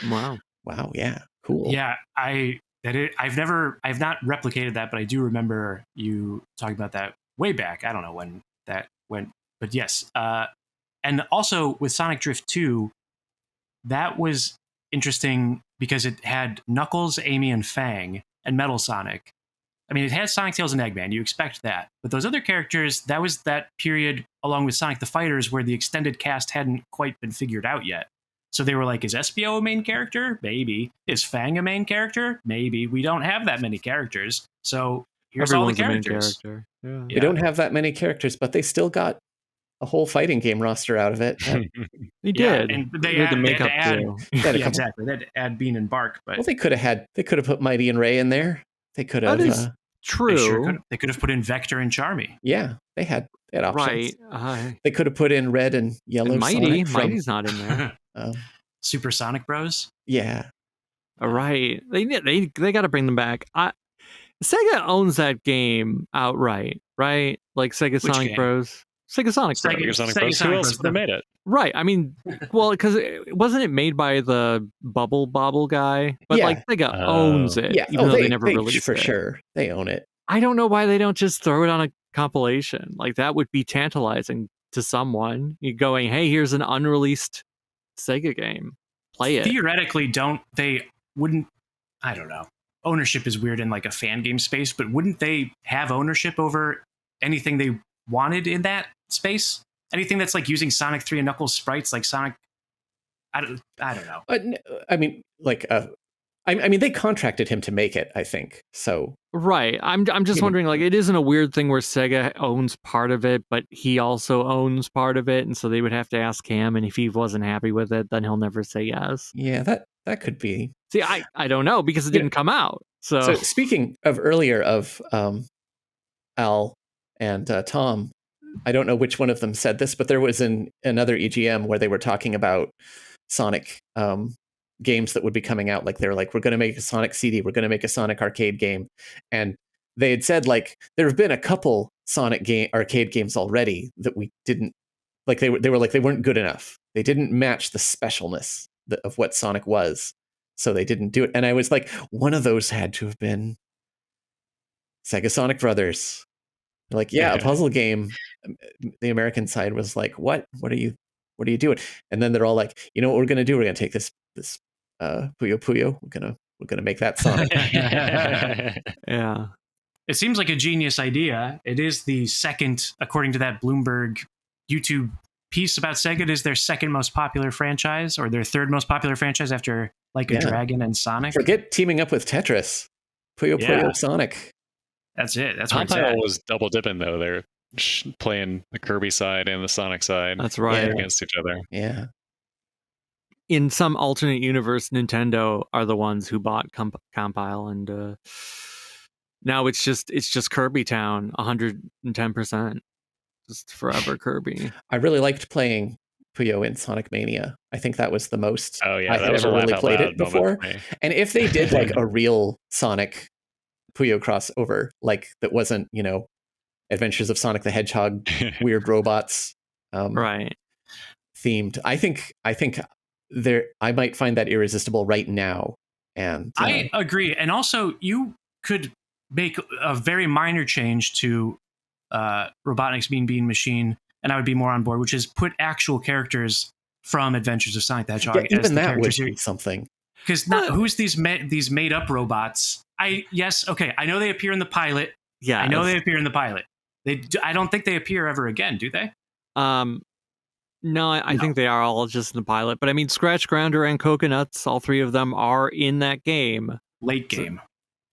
Wow, yeah, cool. Yeah, I've not replicated that, but I do remember you talking about that way back. I don't know when that went, but yes. And also with Sonic Drift 2, that was interesting because it had Knuckles, Amy, and Fang, and Metal Sonic. I mean, it had Sonic, Tails, and Eggman. You expect that. But those other characters, that was that period, along with Sonic the Fighters, where the extended cast hadn't quite been figured out yet. So they were like, is SBO a main character? Maybe. Is Fang a main character? Maybe. We don't have that many characters. So here's all the characters. Yeah. They don't have that many characters, but they still got a whole fighting game roster out of it. They did. And they had to add exactly. They had to add Bean and Bark. But they could have put Mighty and Ray in there. They could have. That is true. They could have put in Vector and Charmy. Yeah, they had options. Right. They could have put in Red and Yellow. And Mighty. Mighty's not in there. Super Sonic Bros. Yeah. Right. They got to bring them back. Sega owns that game outright, right? Like Sega Which Sonic game? Bros. Sega Sonic Bros. Sega Sonic Sega Bros. Who Sonic else Bros. would have made it? Right. I mean, well, because wasn't it made by the Bubble Bobble guy? But Yeah. like Sega Oh. owns it, Yeah. even though they never released for it. sure. They own it. I don't know why they don't just throw it on a compilation. Like that would be tantalizing to someone. You going, hey, here's an unreleased Sega game. Play it. Theoretically, they wouldn't, I don't know. Ownership is weird in like a fan game space, but wouldn't they have ownership over anything they wanted in that space? Anything that's like using Sonic 3 and Knuckles sprites, like Sonic, I don't know. I mean, like, I mean, they contracted him to make it, I think. So Right. I'm just wondering, like, it isn't a weird thing where Sega owns part of it, but he also owns part of it, and so they would have to ask him, and if he wasn't happy with it, then he'll never say yes. yeah, that could be. See, I don't know because it didn't come out. So speaking of earlier of Al and Tom, I don't know which one of them said this, but there was another EGM where they were talking about Sonic games that would be coming out. Like they were like, we're going to make a Sonic CD, we're going to make a Sonic arcade game, and they had said like there have been a couple Sonic arcade games already that we didn't like. They were like they weren't good enough. They didn't match the specialness of what Sonic was, so they didn't do it. And I was like, one of those had to have been Sega Sonic Brothers. Like, yeah, a puzzle game. The American side was like, what are you doing? And then they're all like, you know what we're gonna do? We're gonna take this Puyo Puyo. We're gonna make that Sonic. yeah. It seems like a genius idea. It is the second, according to that Bloomberg YouTube piece about Sega, it is their second most popular franchise, or their third most popular franchise after Like a Dragon and Sonic. Forget teaming up with Tetris. Puyo Puyo Sonic. That's it. That's what Title was double dipping though. They're playing the Kirby side and the Sonic side. That's right. Against each other. Yeah. In some alternate universe, Nintendo are the ones who bought Compile, and now it's just Kirby Town, 110%, just forever Kirby. I really liked playing Puyo in Sonic Mania. I think that was the most I had was ever a really laugh out played loud it before. And if they did like a real Sonic Puyo crossover, like that wasn't, Adventures of Sonic the Hedgehog, weird robots, right, themed. I think I might find that irresistible right now. And I agree. And also, you could make a very minor change to Robotnik's Mean Bean Machine, and I would be more on board, which is put actual characters from Adventures of Sonic the Hedgehog. Yeah, even as the that would here. be something. Because who's these made up robots? I know they appear in the pilot. Yeah, I know they appear in the pilot. I don't think they appear ever again, do they? No, I think they are all just in the pilot. But I mean, Scratch, Grounder, and Coconuts, all three of them are in that game. Late game.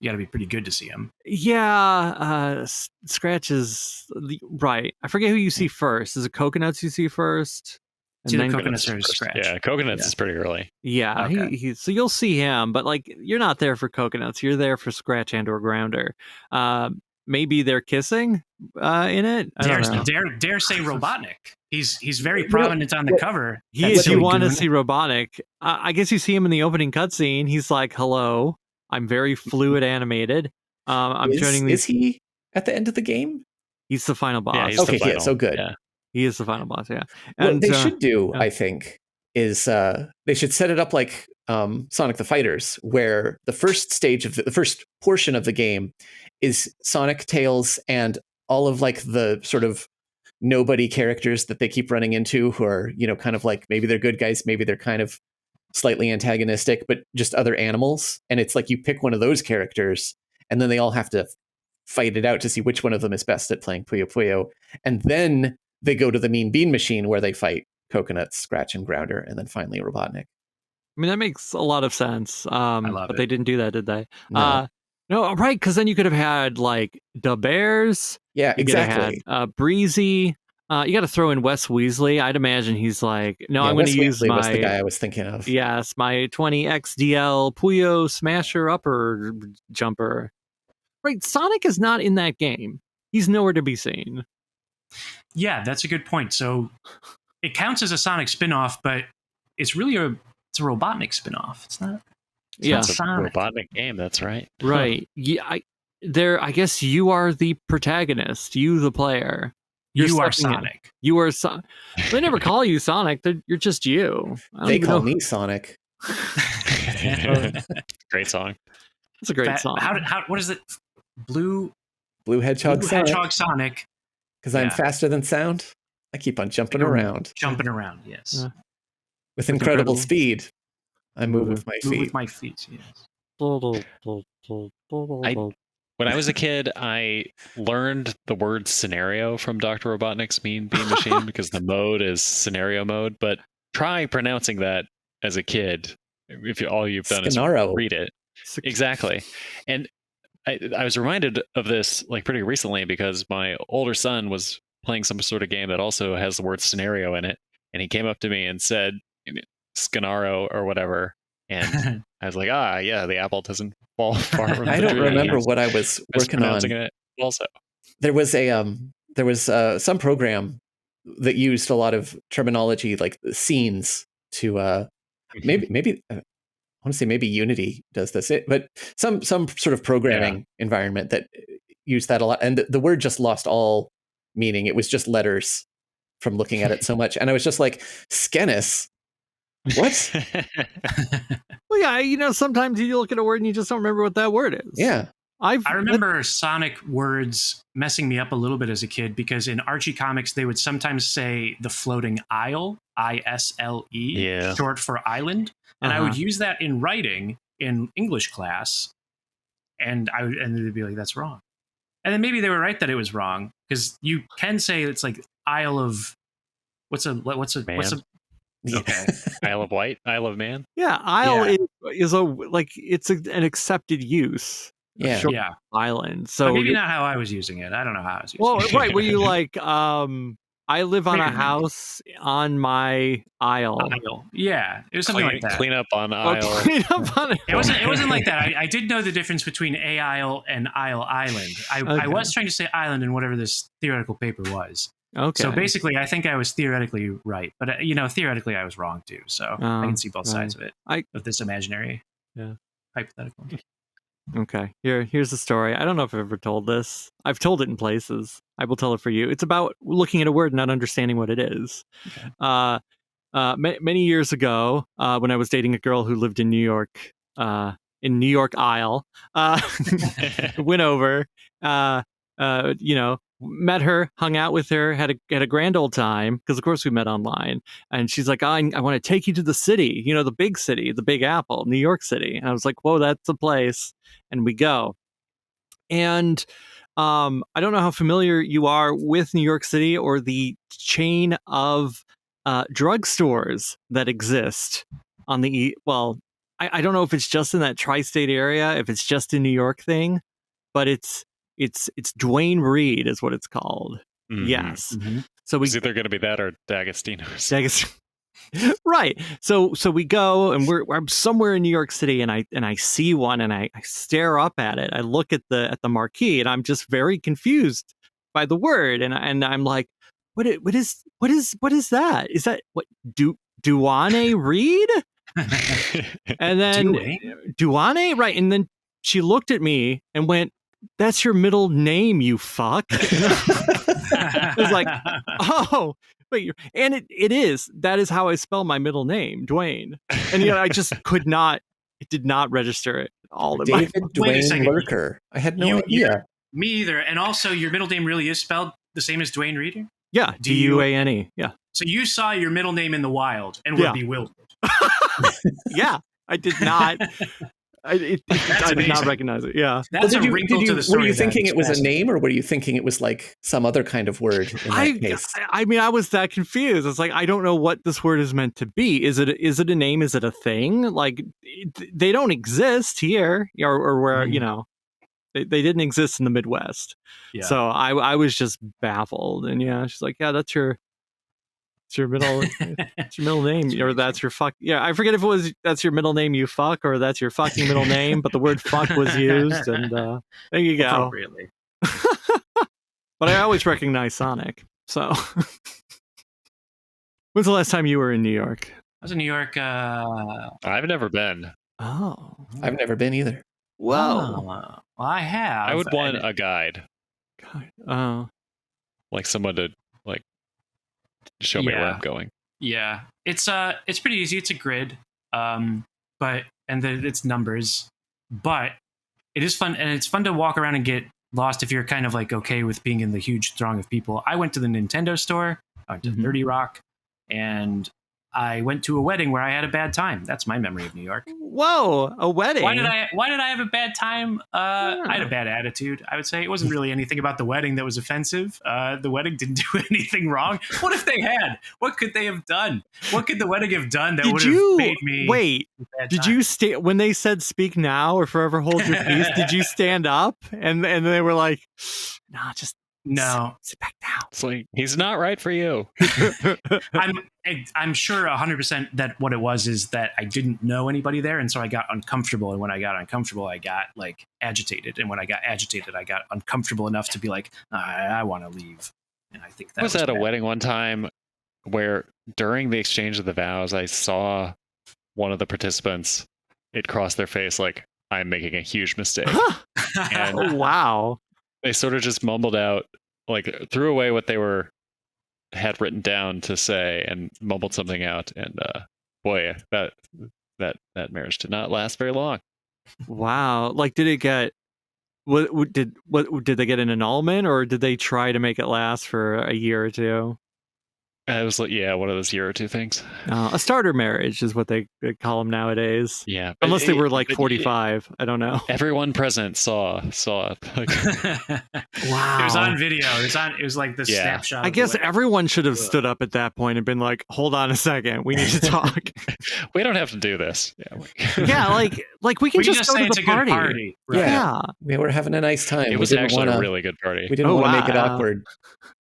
You got to be pretty good to see them. Yeah, Scratch is right. I forget who you see first. Is it Coconuts you see first? And then Coconuts or Scratch. Yeah, Coconuts is pretty early. Yeah, okay. So you'll see him, but like you're not there for Coconuts. You're there for Scratch and or Grounder. Maybe they're kissing in it. Dare say Robotnik. He's very prominent on the cover. If you want to see Robotnik, I guess you see him in the opening cutscene. He's like, "Hello, I'm very fluid animated. I'm turning these." Is he at the end of the game? He's the final boss. Yeah, he's the final. So good. Yeah. He is the final boss. Yeah. And what they should do, I think, is they should set it up like Sonic the Fighters, where the first stage of the first portion of the game is Sonic, Tails, and all of like the sort of nobody characters that they keep running into who are, kind of like maybe they're good guys, maybe they're kind of slightly antagonistic, but just other animals. And it's like you pick one of those characters and then they all have to fight it out to see which one of them is best at playing Puyo Puyo. And then they go to the Mean Bean Machine where they fight Coconuts, Scratch, and Grounder, and then finally Robotnik. I mean, that makes a lot of sense. But they didn't do that, did they? No. No, right, because then you could have had like the Bears. Yeah, exactly. Breezy. You got to throw in Wes Weasley. I'd imagine he's like, no, I'm going to use was the guy I was thinking of. Yes, my 20XDL Puyo Smasher Upper Jumper. Right, Sonic is not in that game. He's nowhere to be seen. Yeah, that's a good point. So it counts as a Sonic spinoff, but it's really a Robotnik spinoff. It's not. It's not a Sonic. Robotnik game. That's right. Right. Yeah. I guess you are the protagonist, you the player. You are stepping in. Sonic. You are They never call you Sonic. You're just you. They call me Sonic. Great song. It's a great song. What is it? Blue Hedgehog Sonic. Hedgehog Sonic. Because I'm faster than sound. I keep on jumping around. Jumping around, yes. With incredible speed. I move with my feet. Move with my feet, yes. When I was a kid, I learned the word scenario from Dr. Robotnik's Mean Bean Machine because the mode is scenario mode. But try pronouncing that as a kid if all you've done Scenaro. is read it. Exactly. And I was reminded of this like pretty recently because my older son was playing some sort of game that also has the word scenario in it. And he came up to me and said, Scenaro or whatever. And I was like, yeah, the apple doesn't fall far from the tree. I don't remember what I was working on. It also. There was some program that used a lot of terminology like scenes to maybe I want to say maybe Unity does this, but some sort of programming environment that used that a lot, and the word just lost all meaning. It was just letters from looking at it so much, and I was just like, Skenis. What? Well, yeah, sometimes you look at a word and you just don't remember what that word is. Yeah. I remember Sonic words messing me up a little bit as a kid because in Archie comics, they would sometimes say the floating isle, ISLE, short for island. And I would use that in writing in English class. And they'd be like, that's wrong. And then maybe they were right that it was wrong because you can say it's like Isle of what's a okay. Isle of Wight, Isle of Man. Yeah, Isle is an accepted use. Yeah. Short island. So but maybe not how I was using it. I don't know how I was using it. Well, right. Were you like, I live on a house on my isle. Yeah, it was something like that. Clean up on Isle. Clean up on it wasn't like that. I did know the difference between a isle and Isle Island. I was trying to say island in whatever this theoretical paper was. Okay. So basically, I think I was theoretically right, but theoretically I was wrong too. So I can see both sides of it. Of this imaginary, hypothetical. Okay. Here's the story. I don't know if I've ever told this. I've told it in places. I will tell it for you. It's about looking at a word and not understanding what it is. Okay. Many years ago, when I was dating a girl who lived in New York Isle, went over, met her, hung out with her, had a grand old time because of course we met online. And she's like, I want to take you to the city, the big city, the Big Apple, New York City. And I was like, whoa, that's a place. And we go. And I don't know how familiar you are with New York City or the chain of drugstores that exist on the I don't know if it's just in that tri-state area, if it's just a New York thing, but it's Duane Reade is what it's called. Mm-hmm. Yes. Mm-hmm. So it's either going to be that or D'Agostino's. Right. So we go and we're somewhere in New York City and I see one and I stare up at it. I look at the marquee and I'm just very confused by the word and I'm like, what is that? Is that what Duane Reade? And then Duane, right? And then she looked at me and went, "That's your middle name, you fuck." I was like, "Oh, but and it is. That is how I spell my middle name, Dwayne." And I just could not. It did not register it all. David Dwayne Lurker. I had no idea. Me either. And also, your middle name really is spelled the same as Duane Reade? Yeah, Duane. Yeah. So you saw your middle name in the wild and were bewildered. Yeah, I did not. I did not recognize it. Yeah, that's a wrinkle to the story. Were you thinking it was a name, or were you thinking it was like some other kind of word? In that case? I mean, I was that confused. It's like I don't know what this word is meant to be. Is it a name? Is it a thing? Like they don't exist here, or where they didn't exist in the Midwest. Yeah. So I was just baffled, and she's like, "Yeah, that's your middle name, or that's your fuck." Yeah, I forget if it was that's your middle name, you fuck, or that's your fucking middle name, but the word fuck was used, and there you go. Appropriately. But I always recognize Sonic. So, when's the last time you were in New York? I was in New York. I've never been. Oh, I've never been either. Whoa. Well, Well, I have. I would want and- a guide, God. Oh. like someone to like show me where Yeah. I'm going. Yeah, it's pretty easy. It's a grid, but it's numbers, but it is fun, and it's fun to walk around and get lost if you're kind of like okay with being in the huge throng of people. I went to the Nintendo store, I went to 30 Rock, and I went to a wedding where I had a bad time. That's my memory of New York. Whoa, a wedding. Why did I have a bad time? I had a bad attitude, I would say. It wasn't really anything about the wedding that was offensive. The wedding didn't do anything wrong. What if they had? What could they have done? What could the wedding have done that would have made me wait? have a bad Did time? you stay when they said "speak now" or "forever hold your peace"? Did you stand up and they were like, "Nah, just No. sit back down." It's like, he's not right for you. I'm sure 100% that what it was is that I didn't know anybody there, and so I got uncomfortable. And when I got uncomfortable, I got like agitated. And when I got agitated, I got uncomfortable enough to be like, I want to leave. And I think that I was at a bad. wedding one time where during the exchange of the vows, I saw one of the participants. It crossed their face like, I'm making a huge mistake. And Oh, wow. they sort of just mumbled out, like threw away what they had written down to say and mumbled something out. And boy, that marriage did not last very long. Wow. Like, did it get what did they get an annulment, or did they try to make it last for a year or two? It was like, yeah, one of those year or two things. A starter marriage is what they call them nowadays. Yeah, but Unless they were like but 45. I don't know. everyone present saw it. Like, Wow. It was on video. It was like the Yeah. snapshot. I of the guess wedding. everyone should have stood up at that point and been like, "Hold on a second, we need to talk." we don't have to do this. Yeah, Yeah, like we can We can just go say to it's the a good party. party. Right? Yeah. We were having a nice time. it We was didn't actually wanna, a really good party. We didn't Oh, want to make it wow. awkward.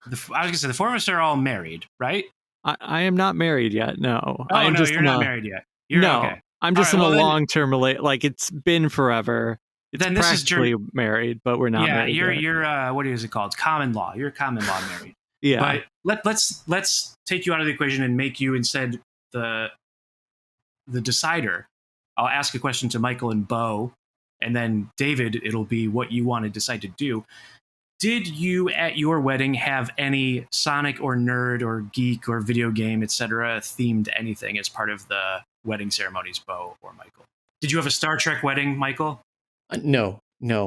I was gonna say the four of us are all married, right? I am not married yet. No. Oh I'm no, just you're in not a- married yet. You're no. okay. I'm just All right, in well, a then- long-term like it's been forever. It's Then this is practically married, but we're not Yeah, married yet. you're what is it called? Common law. You're common law married. Yeah. But let's take you out of the equation and make you instead the decider. I'll ask a question to Michael and Bo, and then David, it'll be what you want to decide to do. Did you at your wedding have any Sonic or nerd or geek or video game, etc. themed anything as part of the wedding ceremonies, Bo or Michael? Did you have a Star Trek wedding, Michael? No. You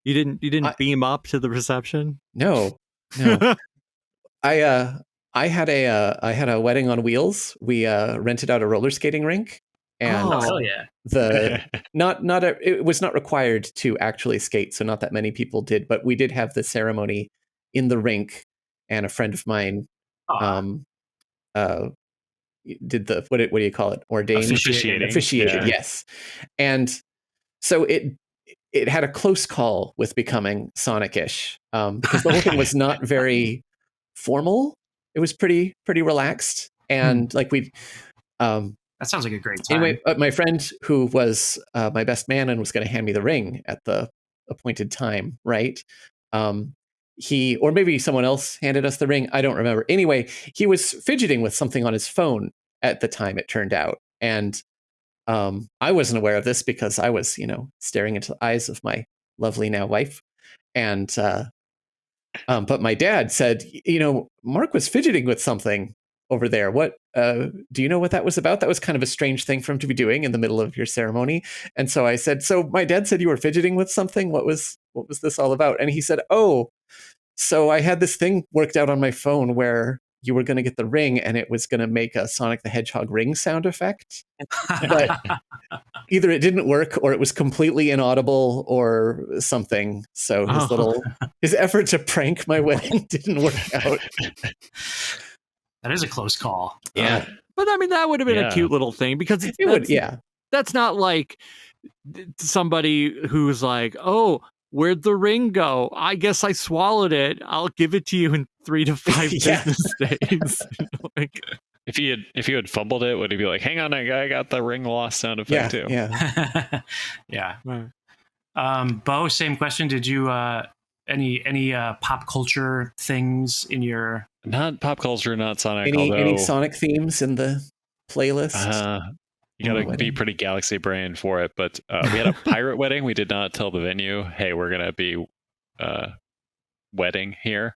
didn't beam up to the reception? No. I had a wedding on wheels. We rented out a roller skating rink, and Oh. Hell yeah. it was not required to actually skate, so not that many people did, but we did have the ceremony in the rink, and a friend of mine did the what do you call it? Ordained officiated, Yeah. yes. And so it had a close call with becoming Sonic-ish, because the whole thing was not very formal. It was pretty relaxed, and like we That sounds like a great time. anyway, my friend who was my best man and was going to hand me the ring at the appointed time, right? He, or maybe someone else handed us the ring. I don't remember. Anyway, he was fidgeting with something on his phone at the time, it turned out. And I wasn't aware of this because I was, staring into the eyes of my lovely now wife. And but my dad said, Mark was fidgeting with something over there. What do you know what that was about? That was kind of a strange thing for him to be doing in the middle of your ceremony. And so I said, so my dad said you were fidgeting with something. What was this all about? And he said, oh, so I had this thing worked out on my phone where you were going to get the ring and it was going to make a Sonic the Hedgehog ring sound effect. But either it didn't work or it was completely inaudible or something. So his effort to prank my wedding didn't work out. That is a close call. Yeah. But I mean, that would have been Yeah. a cute little thing because It would, yeah. that's not like somebody who's like, oh, where'd the ring go? I guess I swallowed it. I'll give it to you in 3 to 5 Yeah. business days. Like, If you had fumbled it, would he be like, "Hang on, I got the ring loss sound effect too"? Yeah. Yeah. right. Bo, same question. Did you any pop culture things in your? Not pop culture, not Sonic. Any although, Sonic themes in the playlist? You got to be wedding. pretty galaxy brain for it. But we had a pirate wedding. We did not tell the venue, hey, we're going to be wedding here.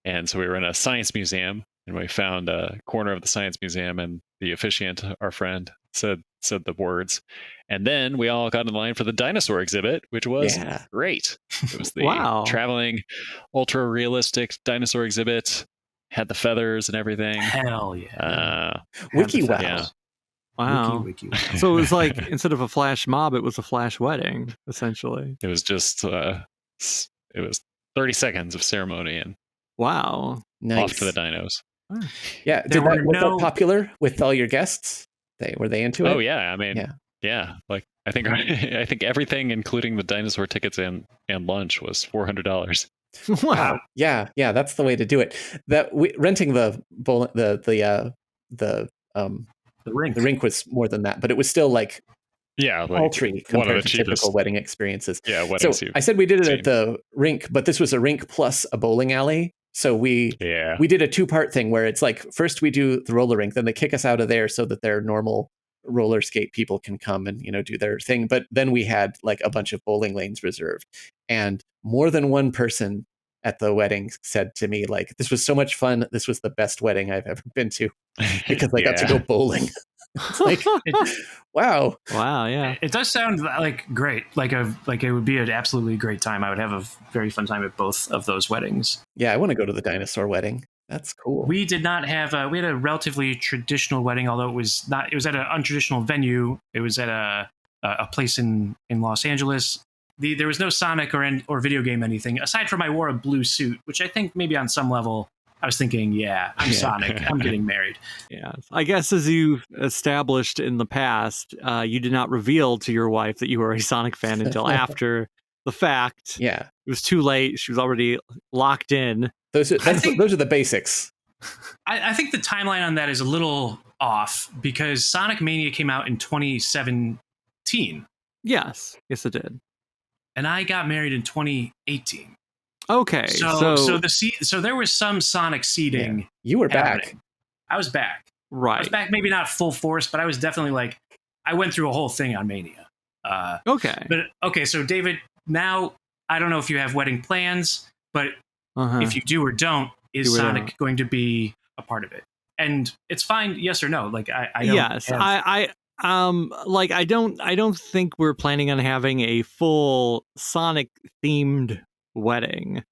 And so we were in a science museum, and we found a corner of the science museum, and the officiant, our friend, said the words. And then we all got in line for the dinosaur exhibit, which was great. It was the Wow. traveling, ultra realistic dinosaur exhibit. Had the feathers and everything. Hell yeah. Wiki wow. Yeah. Wow. Wiki. So it was like, instead of a flash mob, it was a flash wedding, essentially. It was just it was 30 seconds of ceremony and Wow. Nice. off to the dinos. Yeah. Was that popular with all your guests? Were they into it? Oh yeah. I mean, yeah. Like I think everything, including the dinosaur tickets and lunch, was $400. Wow. Yeah. That's the way to do it. Renting the rink was more than that, but it was still like paltry compared to typical wedding experiences. Yeah. So I said we did it at the rink, but this was a rink plus a bowling alley. So we did a 2-part thing where it's like, first we do the roller rink, then they kick us out of there so that their normal roller skate people can come and, do their thing. But then we had like a bunch of bowling lanes reserved, and more than one person at the wedding said to me, like, this was so much fun. This was the best wedding I've ever been to because I got to go bowling. It's like, wow. Yeah. It does sound like great. Like it would be an absolutely great time. I would have a very fun time at both of those weddings. Yeah, I want to go to the dinosaur wedding. That's cool. We did not have we had a relatively traditional wedding, although it was at an untraditional venue. It was at a place in Los Angeles. There was no Sonic or video game anything, aside from I wore a blue suit, which I think maybe on some level I was thinking, I'm Sonic. I'm getting married. Yeah. I guess as you've established in the past, you did not reveal to your wife that you were a Sonic fan until after the fact. Yeah. It was too late. She was already locked in. Those are the basics. I think the timeline on that is a little off because Sonic Mania came out in 2017. Yes it did. And I got married in 2018. Okay, so there was some Sonic seeding. Yeah. You were happening. back. I was back. Right. I was back, maybe not full force, but I was definitely I went through a whole thing on Mania. Okay. So David, now I don't know if you have wedding plans, but if you do or don't, is Sonic going to be a part of it? And it's fine, yes or no. Like I don't. Yes, I don't think we're planning on having a full Sonic themed wedding,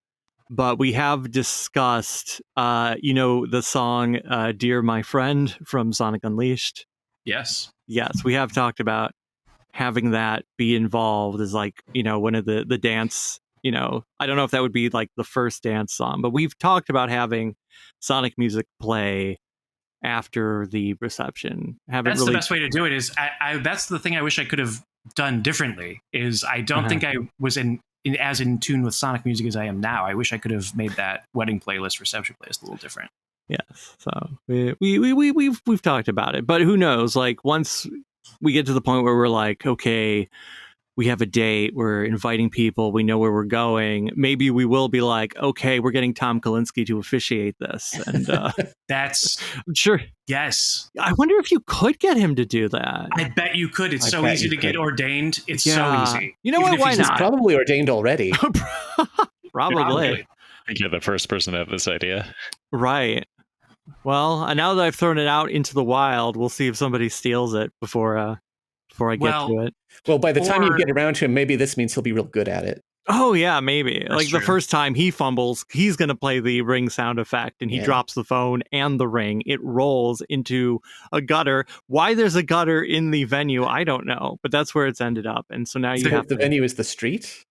but we have discussed the song Dear My Friend from Sonic Unleashed. Yes, we have talked about having that be involved as one of the dance, I don't know if that would be like the first dance song, but we've talked about having Sonic music play after the reception. That's the best way to do it. Is that's the thing I wish I could have done differently. Is I don't think I was as in tune with Sonic music as I am now. I wish I could have made that wedding playlist, reception playlist a little different. Yes, so we've talked about it, but who knows? Like once we get to the point where we're like, okay, we have a date, we're inviting people, we know where we're going. Maybe we will be like, okay, we're getting Tom Kalinske to officiate this, and that's sure. Yes, I wonder if you could get him to do that. I bet you could. It's so easy to get ordained. It's so easy. You know what? Why not? He's probably ordained already. Probably. I think you're the first person to have this idea. Right. Well, now that I've thrown it out into the wild, we'll see if somebody steals it before I get to it. Well, by the time you get around to him, maybe this means he'll be real good at it. Oh, yeah, maybe. That's true. The first time he fumbles, he's going to play the ring sound effect, and he drops the phone and the ring. It rolls into a gutter. Why there's a gutter in the venue, I don't know, but that's where it's ended up. And so now the venue is the street?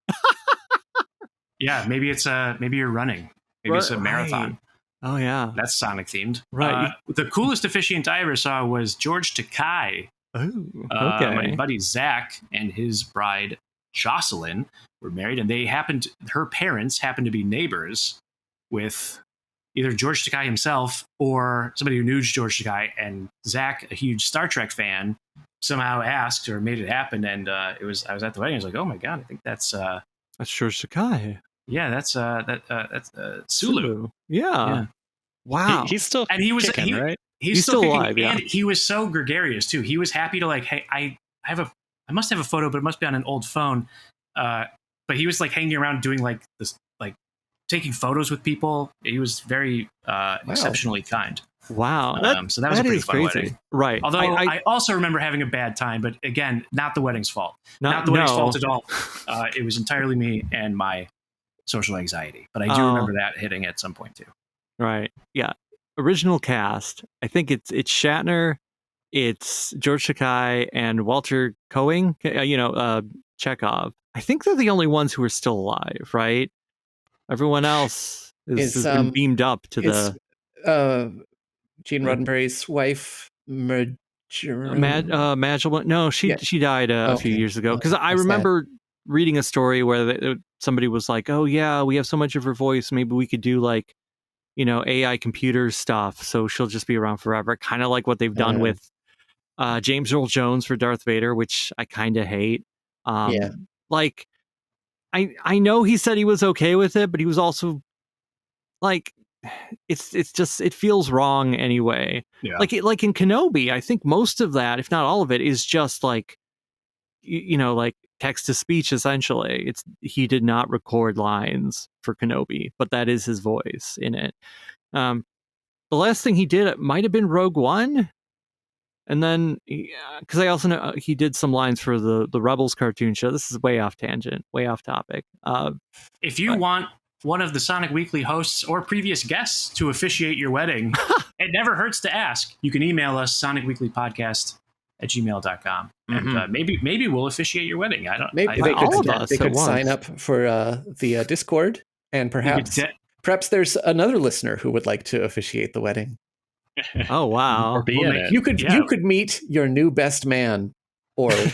Yeah, maybe you're running. Maybe it's a marathon. Oh, yeah. That's Sonic themed. Right. The coolest officiant I ever saw was George Takei. Oh, okay. My buddy Zach and his bride Jocelyn were married, and her parents happened to be neighbors with either George Takei himself or somebody who knew George Takei. And Zach, a huge Star Trek fan, somehow asked or made it happen. And I was at the wedding. I was like, oh my god, I think that's George Takei. Yeah, that's Sulu. Yeah. Wow. He's still And he was kicking, right? He's still kicking, alive, yeah. and he was so gregarious too. He was happy to like, hey, I must have a photo, but it must be on an old phone. But he was like hanging around doing like this, like taking photos with people. He was very exceptionally kind. Wow. So that was a pretty fun crazy. wedding. Right. Although I also remember having a bad time, but again, not the wedding's fault. Not the no. wedding's fault at all. It was entirely me and my social anxiety. But I do remember that hitting at some point too. Right. Yeah. Original cast. I think it's Shatner, it's George Takei, and Walter Koenig. Chekhov. I think they're the only ones who are still alive, right? Everyone else has been beamed up to Gene Roddenberry's wife, Magdalene. No, she died a few years ago. Because I remember reading a story where somebody was like, "Oh yeah, we have so much of her voice. Maybe we could do like, AI computer stuff. So she'll just be around forever." Kind of like what they've done with James Earl Jones for Darth Vader, which I kind of hate. Like, I know he said he was okay with it, but he was also like, it's just, it feels wrong anyway. Yeah. Like in Kenobi, I think most of that, if not all of it, is just like, like text to speech. Essentially, he did not record lines for Kenobi, but that is his voice in it. The last thing he did might have been Rogue One. And then, because I also know he did some lines for the Rebels cartoon show. This is way off tangent, way off topic. If you want one of the Sonic Weekly hosts or previous guests to officiate your wedding, it never hurts to ask. You can email us, sonicweeklypodcast@gmail.com. And maybe we'll officiate your wedding. I don't know. Maybe they could sign up for the Discord, and perhaps there's another listener who would like to officiate the wedding. Oh wow! Or be in it. You could meet your new best man, or you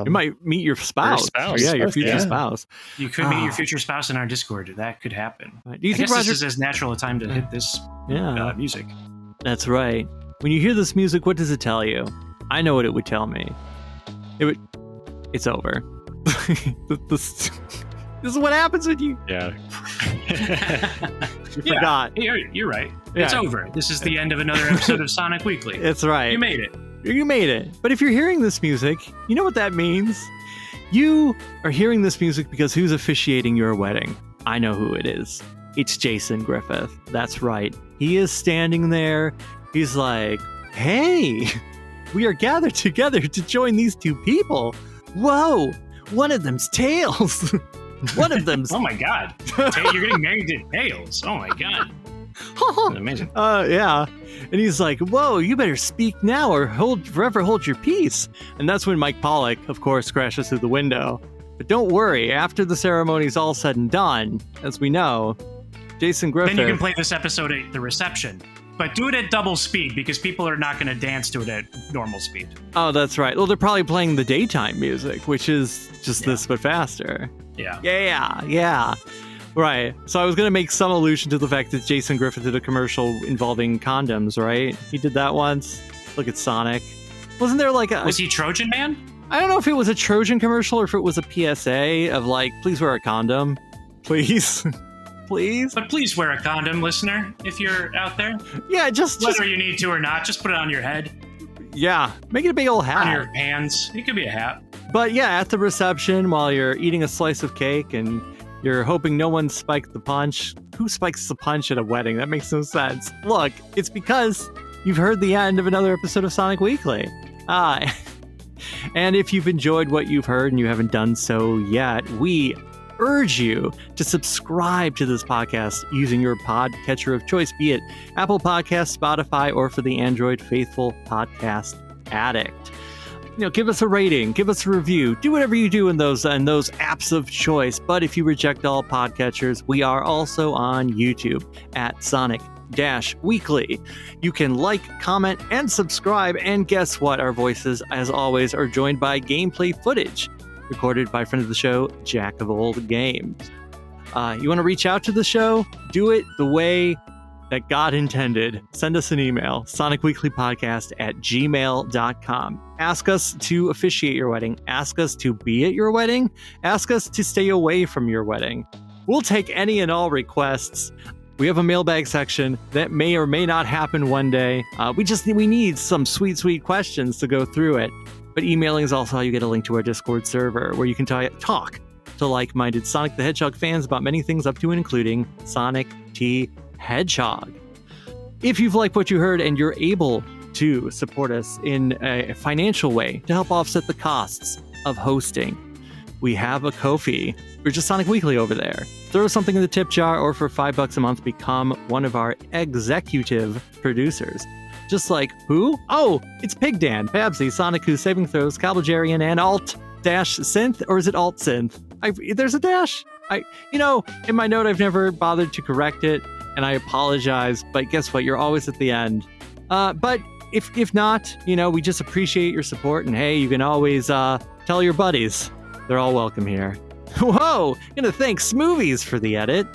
might meet your spouse. Yeah, your future spouse. You could meet your future spouse in our Discord. That could happen. Do you think this is as natural a time to hit this music? That's right. When you hear this music, what does it tell you? I know what it would tell me. It's over. This is what happens when you. Yeah. You forgot. You're right. Yeah. It's over. This is the end of another episode of Sonic Weekly. That's right. You made it. You made it. But if you're hearing this music, you know what that means? You are hearing this music because who's officiating your wedding? I know who it is. It's Jason Griffith. That's right. He is standing there. He's like, "Hey, we are gathered together to join these two people. Whoa, one of them's Tails." One of them's... Oh my god. You're getting married to Tails. Oh my god. That's amazing. Yeah. And he's like, "Whoa, you better speak now or forever hold your peace." And that's when Mike Pollock, of course, crashes through the window. But don't worry, after the ceremony's all said and done, as we know, Jason Griffith... Then you can play this episode at the reception. But do it at double speed, because people are not going to dance to it at normal speed. Oh, that's right. Well, they're probably playing the daytime music, which is just this but faster. Yeah. Right. So I was going to make some allusion to the fact that Jason Griffith did a commercial involving condoms, right? He did that once. Look at Sonic. Wasn't there like a... Was he Trojan Man? I don't know if it was a Trojan commercial or if it was a PSA of like, please wear a condom. Please. Please. But please wear a condom, listener, if you're out there. Yeah, Whether you need to or not, just put it on your head. Yeah, make it a big old hat. On your hands. It could be a hat. But yeah, at the reception, while you're eating a slice of cake and you're hoping no one spiked the punch. Who spikes the punch at a wedding? That makes no sense. Look, it's because you've heard the end of another episode of Sonic Weekly. And if you've enjoyed what you've heard and you haven't done so yet, we urge you to subscribe to this podcast using your podcatcher of choice, be it Apple Podcasts, Spotify, or for the Android faithful podcast addict. Give us a rating, give us a review, do whatever you do in those apps of choice. But if you reject all podcatchers, we are also on YouTube at Sonic-Weekly. You can like, comment, and subscribe. And guess what? Our voices, as always, are joined by gameplay footage recorded by friend of the show, Jack of Old Games. You want to reach out to the show? Do it the way that God intended. Send us an email, sonicweeklypodcast@gmail.com. Ask us to officiate your wedding. Ask us to be at your wedding. Ask us to stay away from your wedding. We'll take any and all requests. We have a mailbag section that may or may not happen one day. We need some sweet questions to go through it. But emailing is also how you get a link to our Discord server, where you can talk to like-minded Sonic the Hedgehog fans about many things up to and including Sonic T. Hedgehog. If you've liked what you heard and you're able to support us in a financial way to help offset the costs of hosting, we have a Ko-fi. We're just Sonic Weekly over there. Throw something in the tip jar, or for $5 a month, become one of our executive producers. Just like who? Oh, it's Pig Dan, Babsy, Sonic Who's Saving Throws, Calvagerian, and Alt-Synth, or is it Alt-Synth? There's a dash. In my note, I've never bothered to correct it, and I apologize, but guess what? You're always at the end. But if not, we just appreciate your support, and hey, you can always tell your buddies. They're all welcome here. Whoa! Gonna thank Smoovies for the edit.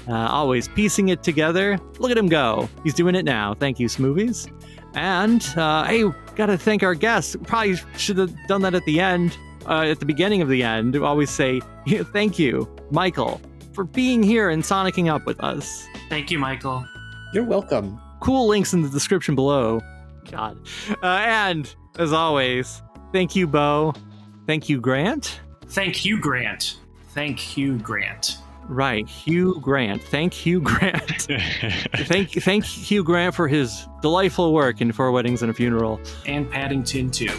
Always piecing it together. Look at him go. He's doing it now. Thank you, Smoovies. And, hey, gotta thank our guests. Probably should have done that at the end, at the beginning of the end. Always say, thank you, Michael, for being here and sonicking up with us. Thank you, Michael. You're welcome. Cool links in the description below. God. And, as always, thank you, Bo. Thank you, Grant. Thank Hugh Grant. Thank Hugh Grant. Right, Hugh Grant. Thank Hugh Grant. thank Hugh Grant for his delightful work in 4 Weddings and a Funeral. And Paddington 2.